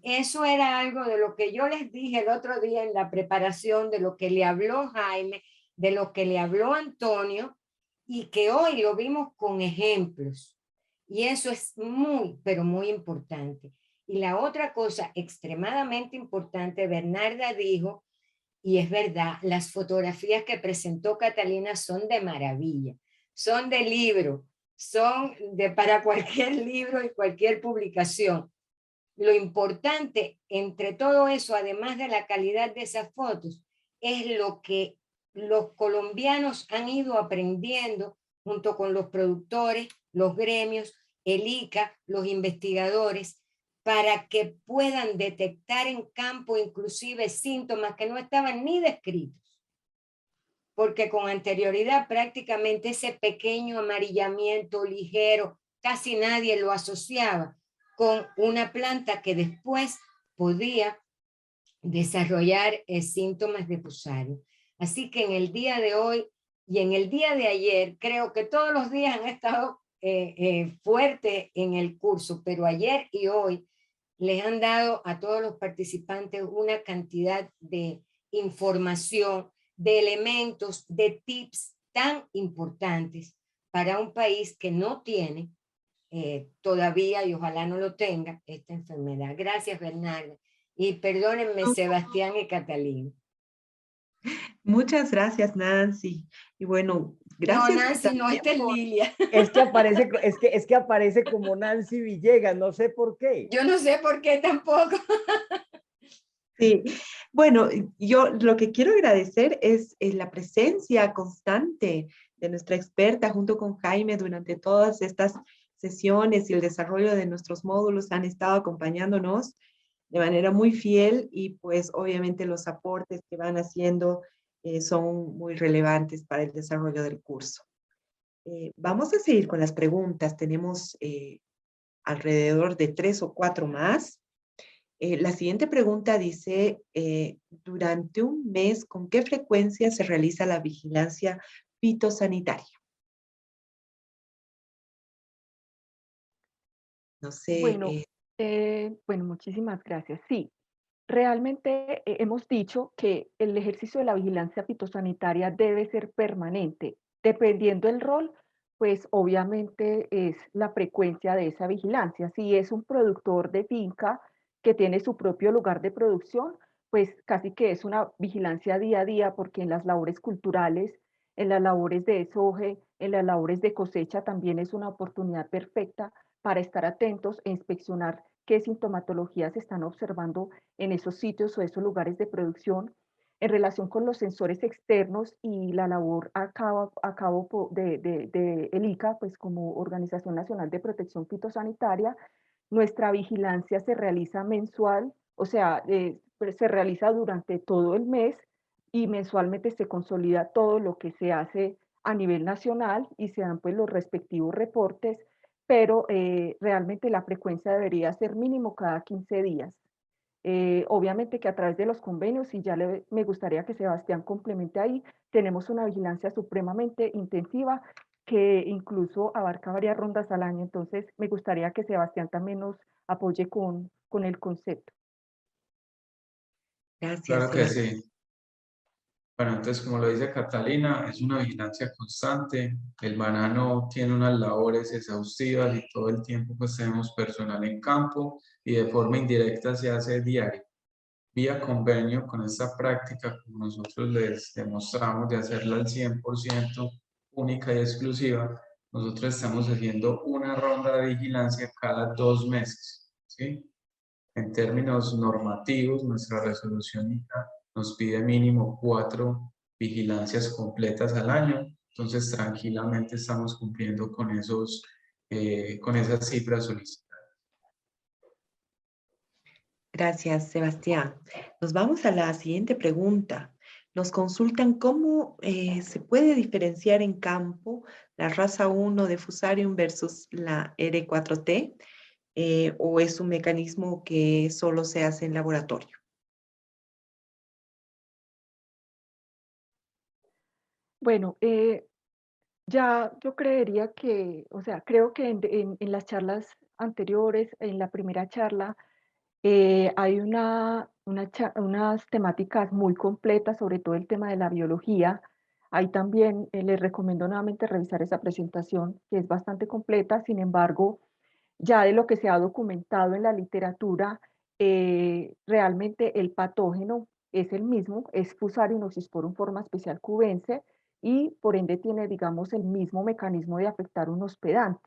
S4: Eso era algo de lo que yo les dije el otro día en la preparación, de lo que le habló Jaime, de lo que le habló Antonio, y que hoy lo vimos con ejemplos. Y eso es muy, pero muy importante. Y la otra cosa extremadamente importante, Bernarda dijo, y es verdad, las fotografías que presentó Catalina son de maravilla, son de libro, son de para cualquier libro y cualquier publicación. Lo importante entre todo eso, además de la calidad de esas fotos, es lo que los colombianos han ido aprendiendo junto con los productores, los gremios, el ICA, los investigadores, para que puedan detectar en campo inclusive síntomas que no estaban ni descritos. Porque con anterioridad prácticamente ese pequeño amarillamiento ligero, casi nadie lo asociaba con una planta que después podía desarrollar síntomas de fusario. Así que en el día de hoy y en el día de ayer, creo que todos los días han estado fuerte en el curso, pero ayer y hoy les han dado a todos los participantes una cantidad de información, de elementos, de tips tan importantes para un país que no tiene todavía, y ojalá no lo tenga, esta enfermedad. Gracias, Bernarda. Y perdónenme, Sebastián y Catalina.
S1: Muchas gracias, Nancy. Y bueno,
S4: No,
S1: gracias
S4: Nancy, no, esta es Lilia.
S5: Es que aparece como Nancy Villegas, no sé por qué.
S4: Yo no sé por qué tampoco.
S1: Sí, bueno, yo lo que quiero agradecer es la presencia constante de nuestra experta junto con Jaime durante todas estas sesiones y el desarrollo de nuestros módulos han estado acompañándonos de manera muy fiel y pues obviamente los aportes que van haciendo son muy relevantes para el desarrollo del curso. Vamos a seguir con las preguntas. Tenemos alrededor de 3 o 4 más. La siguiente pregunta dice, durante un mes, ¿con qué frecuencia se realiza la vigilancia fitosanitaria? No sé.
S2: Bueno, bueno, muchísimas gracias. Sí, realmente hemos dicho que el ejercicio de la vigilancia fitosanitaria debe ser permanente. Dependiendo del rol, pues obviamente es la frecuencia de esa vigilancia. Si es un productor de finca que tiene su propio lugar de producción, pues casi que es una vigilancia día a día porque en las labores culturales en las labores de desoje, en las labores de cosecha, también es una oportunidad perfecta para estar atentos e inspeccionar qué sintomatologías se están observando en esos sitios o esos lugares de producción. En relación con los sensores externos y la labor a cabo de el ICA, pues como Organización Nacional de Protección Fitosanitaria, nuestra vigilancia se realiza mensual, o sea, pues se realiza durante todo el mes y mensualmente se consolida todo lo que se hace a nivel nacional y se dan pues los respectivos reportes, pero realmente la frecuencia debería ser mínimo cada 15 días. Obviamente que a través de los convenios, y ya me gustaría que Sebastián complemente ahí, tenemos una vigilancia supremamente intensiva que incluso abarca varias rondas al año. Entonces, me gustaría que Sebastián también nos apoye con el concepto.
S1: Gracias,
S3: Claro que
S1: Sebastián.
S3: sí. Bueno, entonces, como lo dice Catalina, es una vigilancia constante. El banano tiene unas labores exhaustivas y todo el tiempo pues tenemos personal en campo y de forma indirecta se hace diario. Vía convenio con esta práctica, como nosotros les demostramos de hacerla al 100% única y exclusiva, nosotros estamos haciendo una ronda de vigilancia cada 2 meses, ¿sí? En términos normativos, nuestra resolución ICA nos pide mínimo 4 vigilancias completas al año, entonces tranquilamente estamos cumpliendo con con esas cifras solicitadas.
S1: Gracias, Sebastián. Nos vamos a la siguiente pregunta. Nos consultan cómo se puede diferenciar en campo la raza 1 de Fusarium versus la R4T, o es un mecanismo que solo se hace en laboratorio.
S2: Bueno, ya yo creería que, o sea, creo que en las charlas anteriores, en la primera charla, hay unas temáticas muy completas sobre todo el tema de la biología. Ahí también les recomiendo nuevamente revisar esa presentación, que es bastante completa. Sin embargo, ya de lo que se ha documentado en la literatura, realmente el patógeno es el mismo, es Fusarium oxysporum forma especial cubense, y por ende tiene, digamos, el mismo mecanismo de afectar un hospedante.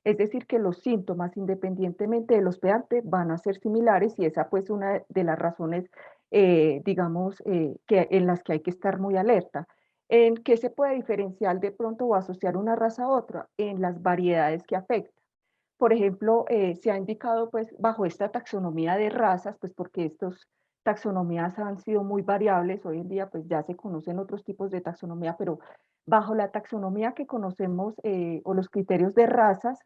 S2: Es decir, que los síntomas, independientemente del hospedante, van a ser similares, y esa pues una de las razones, digamos, en las que hay que estar muy alerta. ¿En qué se puede diferenciar de pronto o asociar una raza a otra? En las variedades que afecta. Por ejemplo, se ha indicado pues bajo esta taxonomía de razas, pues porque estas taxonomías han sido muy variables, hoy en día pues ya se conocen otros tipos de taxonomía, pero bajo la taxonomía que conocemos o los criterios de razas,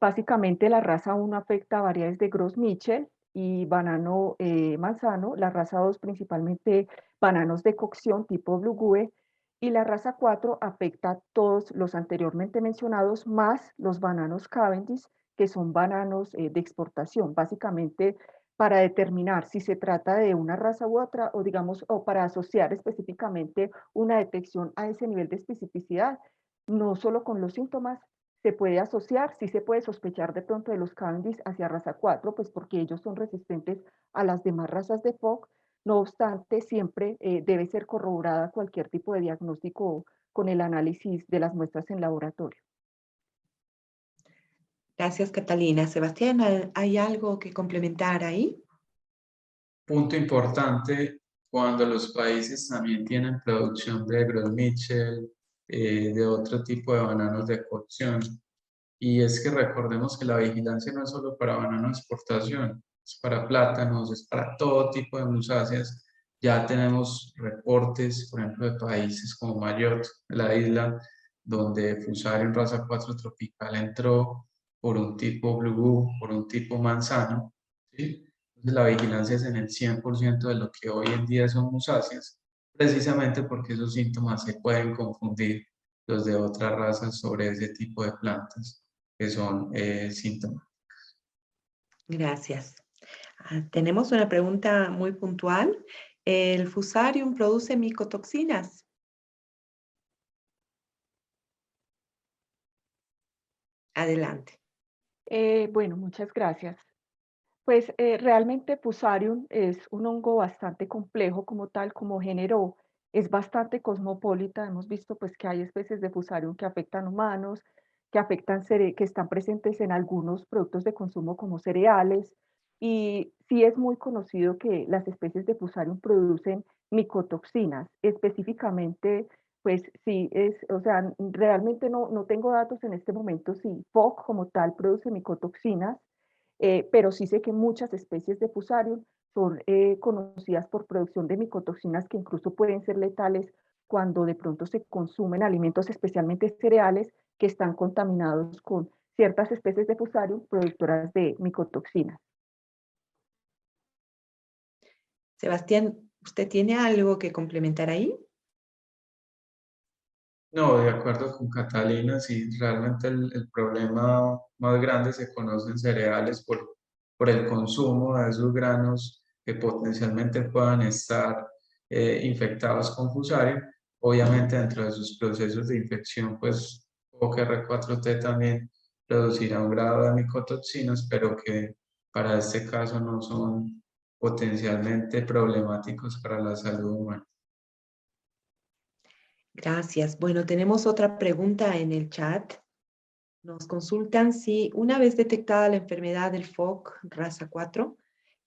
S2: básicamente la raza 1 afecta a variedades de Gros-Michel y banano manzano, la raza 2 principalmente bananos de cocción tipo Blue Gue, y la raza 4 afecta a todos los anteriormente mencionados, más los bananos Cavendish, que son bananos de exportación, básicamente para determinar si se trata de una raza u otra, o digamos, o para asociar específicamente una detección a ese nivel de especificidad, no solo con los síntomas, se puede asociar, sí se puede sospechar de pronto de los Cavendish hacia raza 4, pues porque ellos son resistentes a las demás razas de POC. No obstante, siempre debe ser corroborada cualquier tipo de diagnóstico con el análisis de las muestras en laboratorio.
S1: Gracias, Catalina. Sebastián, ¿hay algo que complementar ahí?
S3: Punto importante, cuando los países también tienen producción de Gros-Michel, de otro tipo de bananos de cocción. Y es que recordemos que la vigilancia no es solo para banano de exportación, es para plátanos, es para todo tipo de musáceas. Ya tenemos reportes, por ejemplo, de países como Mayotte, la isla, donde Fusarium raza 4 tropical entró por un tipo blue, por un tipo manzano, ¿sí? Entonces la vigilancia es en el 100% de lo que hoy en día son musáceas, precisamente porque esos síntomas se pueden confundir los de otras razas sobre ese tipo de plantas que son síntomas.
S1: Gracias. Tenemos una pregunta muy puntual. ¿El Fusarium produce micotoxinas? Adelante.
S2: Bueno, muchas gracias. Pues realmente Fusarium es un hongo bastante complejo como tal, como género. es bastante cosmopolita. Hemos visto pues que hay especies de Fusarium que afectan humanos, que afectan que están presentes en algunos productos de consumo como cereales, y sí es muy conocido que las especies de Fusarium producen micotoxinas, específicamente, pues sí, o sea, realmente no tengo datos en este momento si FOC como tal produce micotoxinas, pero sí sé que muchas especies de Fusarium son conocidas por producción de micotoxinas que incluso pueden ser letales cuando de pronto se consumen alimentos, especialmente cereales, que están contaminados con ciertas especies de Fusarium productoras de micotoxinas.
S1: Sebastián, ¿usted tiene algo que complementar ahí?
S3: No, de acuerdo con Catalina, sí, realmente el problema más grande se conoce en cereales por el consumo de esos granos que potencialmente puedan estar infectados con Fusarium. Obviamente dentro de sus procesos de infección, pues OKR4T también producirá un grado de micotoxinas, pero que para este caso no son potencialmente problemáticos para la salud humana.
S1: Gracias. Bueno, tenemos otra pregunta en el chat. Nos consultan si una vez detectada la enfermedad del FOC raza 4,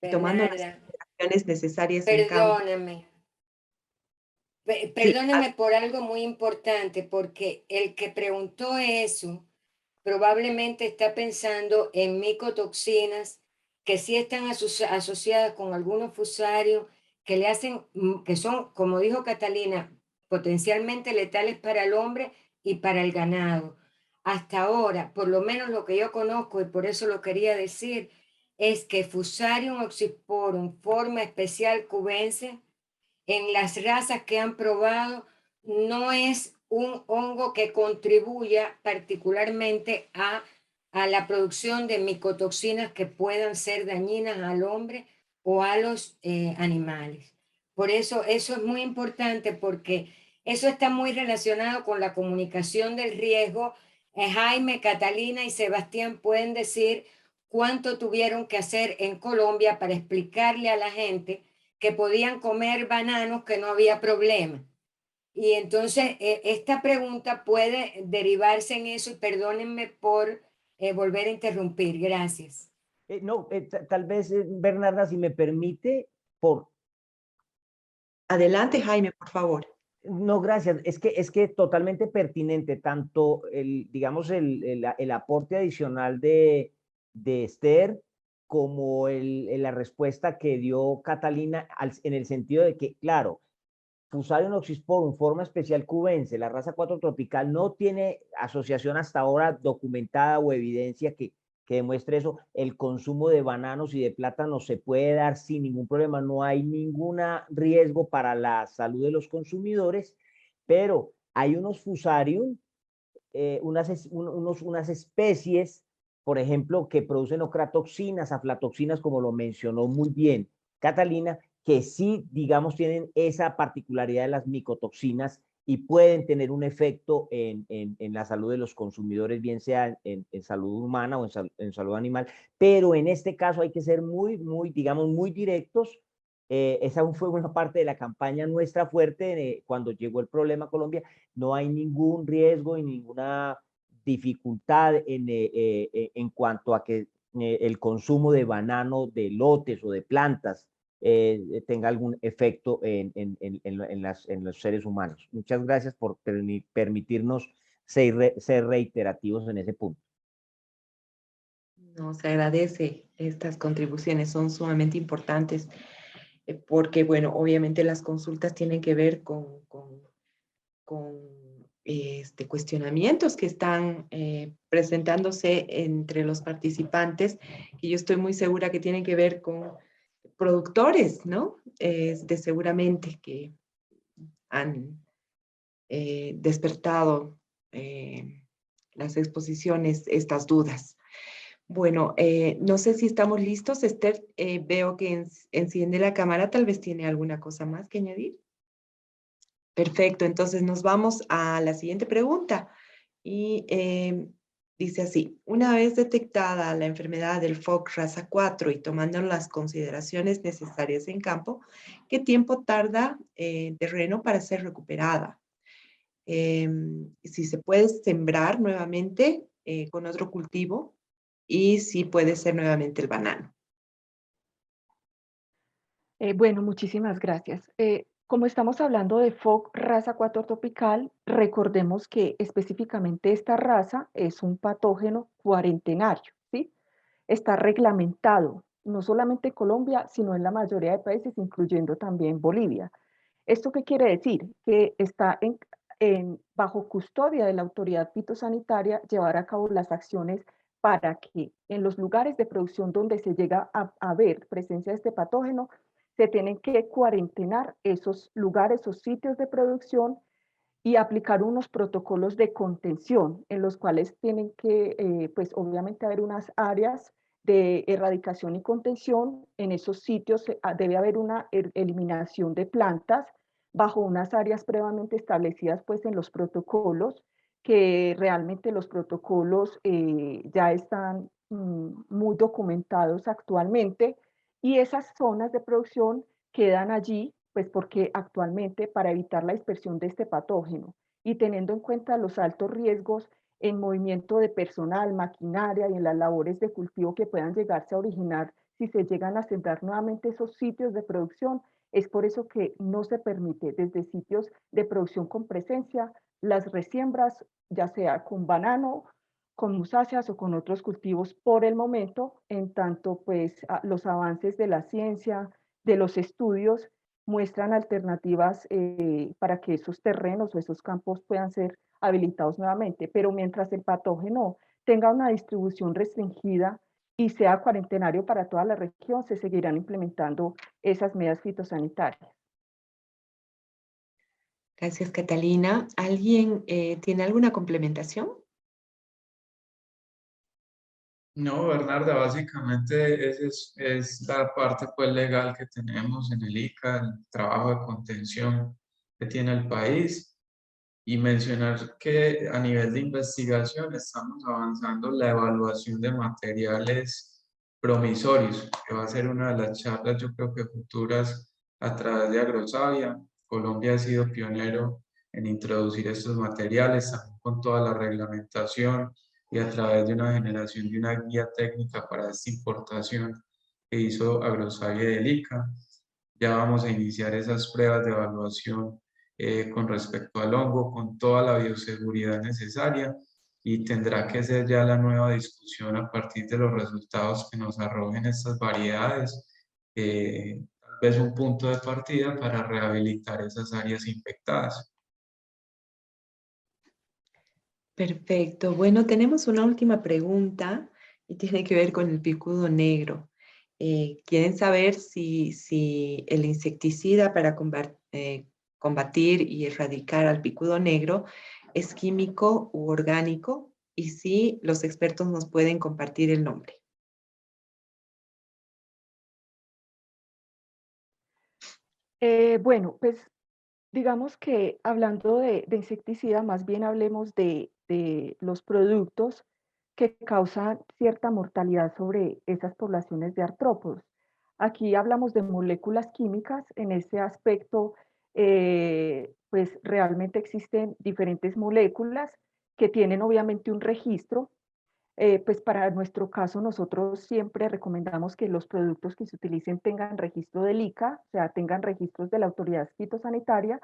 S1: y tomando las
S4: Bernarda,
S1: acciones necesarias en campo.
S4: perdóname.
S1: Sí,
S4: Perdóname por algo muy importante, porque el que preguntó eso probablemente está pensando en micotoxinas que sí están asociadas con algunos fusarios que le hacen, que son, como dijo Catalina, potencialmente letales para el hombre y para el ganado. Hasta ahora, por lo menos lo que yo conozco, y por eso lo quería decir, es que Fusarium oxysporum, forma especial cubense, en las razas que han probado, no es un hongo que contribuya particularmente a la producción de micotoxinas que puedan ser dañinas al hombre o a los animales. Por eso es muy importante, porque eso está muy relacionado con la comunicación del riesgo. Jaime, Catalina y Sebastián pueden decir cuánto tuvieron que hacer en Colombia para explicarle a la gente que podían comer bananos, que no había problema. Y entonces esta pregunta puede derivarse en eso, y perdónenme por volver a interrumpir. Gracias.
S5: No, tal vez, Bernarda, si me permite, por...
S1: Adelante, Jaime, por favor.
S5: No, gracias. Es que totalmente pertinente, tanto digamos, el aporte adicional de Esther como la respuesta que dio Catalina en el sentido de que, claro, Fusarium oxysporum, forma especial cubense, la raza 4 tropical, no tiene asociación hasta ahora documentada o evidencia que demuestre eso. El consumo de bananos y de plátanos se puede dar sin ningún problema, no hay ningún riesgo para la salud de los consumidores, pero hay unos Fusarium, unas especies, por ejemplo, que producen ocratoxinas, aflatoxinas, como lo mencionó muy bien Catalina, que sí, digamos, tienen esa particularidad de las micotoxinas y pueden tener un efecto en la salud de los consumidores, bien sea en salud humana o en salud animal, pero en este caso hay que ser digamos, muy directos. Esa fue una parte de la campaña nuestra fuerte cuando llegó el problema a Colombia. No hay ningún riesgo y ninguna dificultad en cuanto a que el consumo de banano, de lotes o de plantas tenga algún efecto en los seres humanos. Muchas gracias por permitirnos ser reiterativos en ese punto.
S1: No, se agradece. Estas contribuciones son sumamente importantes porque, bueno, obviamente las consultas tienen que ver con cuestionamientos que están presentándose entre los participantes, y yo estoy muy segura que tienen que ver con productores, ¿no? Seguramente que han despertado las exposiciones estas dudas. Bueno, no sé si estamos listos. Esther, veo que enciende la cámara, tal vez tiene alguna cosa más que añadir. Perfecto, entonces nos vamos a la siguiente pregunta. Y Dice así: una vez detectada la enfermedad del FOC raza 4 y tomando las consideraciones necesarias en campo, ¿qué tiempo tarda en terreno para ser recuperada? Si se puede sembrar nuevamente con otro cultivo y si puede ser nuevamente el banano.
S2: Bueno, muchísimas gracias. Como estamos hablando de FOC raza 4 tropical, recordemos que específicamente esta raza es un patógeno cuarentenario, ¿sí? Está reglamentado, no solamente en Colombia, sino en la mayoría de países, incluyendo también Bolivia. ¿Esto qué quiere decir? Que está bajo custodia de la autoridad fitosanitaria llevar a cabo las acciones para que en los lugares de producción donde se llega a ver presencia de este patógeno, se tienen que cuarentenar esos lugares o sitios de producción y aplicar unos protocolos de contención en los cuales tienen que, pues obviamente haber unas áreas de erradicación y contención. En esos sitios debe haber una eliminación de plantas bajo unas áreas previamente establecidas pues en los protocolos, que realmente los protocolos ya están muy documentados actualmente, y esas zonas de producción quedan allí pues porque actualmente para evitar la dispersión de este patógeno y teniendo en cuenta los altos riesgos en movimiento de personal, maquinaria y en las labores de cultivo que puedan llegarse a originar si se llegan a sembrar nuevamente esos sitios de producción, es por eso que no se permite desde sitios de producción con presencia las resiembras, ya sea con banano, con musáceas o con otros cultivos por el momento, en tanto pues los avances de la ciencia, de los estudios, muestran alternativas para que esos terrenos o esos campos puedan ser habilitados nuevamente. Pero mientras el patógeno tenga una distribución restringida y sea cuarentenario para toda la región, se seguirán implementando esas medidas fitosanitarias.
S1: Gracias, Catalina. ¿Alguien tiene alguna complementación?
S3: No, Bernarda, básicamente esa es la parte pues, legal que tenemos en el ICA, el trabajo de contención que tiene el país. Y mencionar que a nivel de investigación estamos avanzando la evaluación de materiales promisorios, que va a ser una de las charlas, yo creo que futuras, a través de Agrosavia. Colombia ha sido pionero en introducir estos materiales, también con toda la reglamentación y a través de una generación de una guía técnica para esta importación que hizo Agrosavia del ICA. Ya vamos a iniciar esas pruebas de evaluación con respecto al hongo, con toda la bioseguridad necesaria, y tendrá que ser ya la nueva discusión a partir de los resultados que nos arrojen estas variedades, tal vez un punto de partida para rehabilitar esas áreas infectadas.
S1: Perfecto. Bueno, tenemos una última pregunta y tiene que ver con el picudo negro. Quieren saber si el insecticida para combatir y erradicar al picudo negro es químico u orgánico y si los expertos nos pueden compartir el nombre.
S2: Bueno, pues digamos que hablando de insecticida, más bien hablemos de los productos que causan cierta mortalidad sobre esas poblaciones de artrópodos. Aquí hablamos de moléculas químicas. En ese aspecto, pues realmente existen diferentes moléculas que tienen obviamente un registro. Pues para nuestro caso, nosotros siempre recomendamos que los productos que se utilicen tengan registro del ICA, o sea, tengan registros de la autoridad fitosanitaria,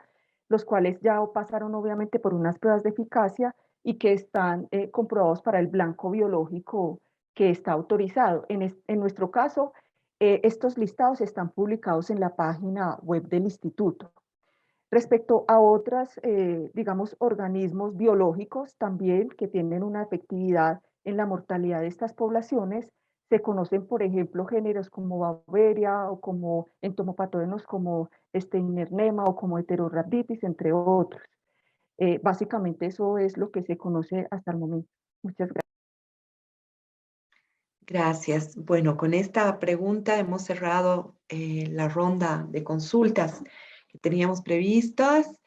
S2: los cuales ya pasaron obviamente por unas pruebas de eficacia y que están comprobados para el blanco biológico que está autorizado. En nuestro caso, estos listados están publicados en la página web del instituto. Respecto a otras, digamos, organismos biológicos también que tienen una efectividad en la mortalidad de estas poblaciones, se conocen, por ejemplo, géneros como Beauveria o como entomopatógenos como Steinernema o como Heterorhabditis, entre otros. Básicamente eso es lo que se conoce hasta el momento. Muchas gracias.
S1: Gracias. Bueno, con esta pregunta hemos cerrado la ronda de consultas que teníamos previstas.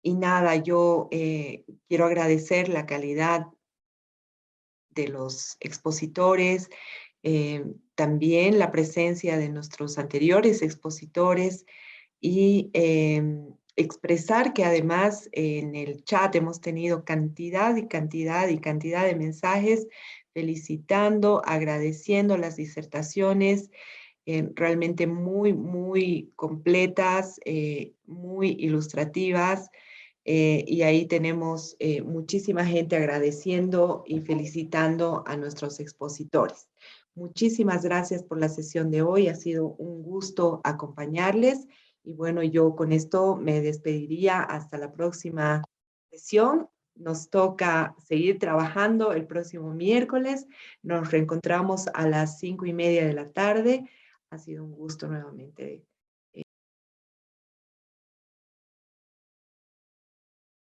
S1: Y nada, yo quiero agradecer la calidad de los expositores, también la presencia de nuestros anteriores expositores y expresar que además en el chat hemos tenido cantidad y cantidad y cantidad de mensajes felicitando, agradeciendo las disertaciones, realmente muy, muy completas, muy ilustrativas. Y ahí tenemos muchísima gente agradeciendo y felicitando a nuestros expositores. Muchísimas gracias por la sesión de hoy. Ha sido un gusto acompañarles. Y bueno, yo con esto me despediría hasta la próxima sesión. Nos toca seguir trabajando el próximo miércoles. Nos reencontramos a las 5:30 de la tarde. Ha sido un gusto nuevamente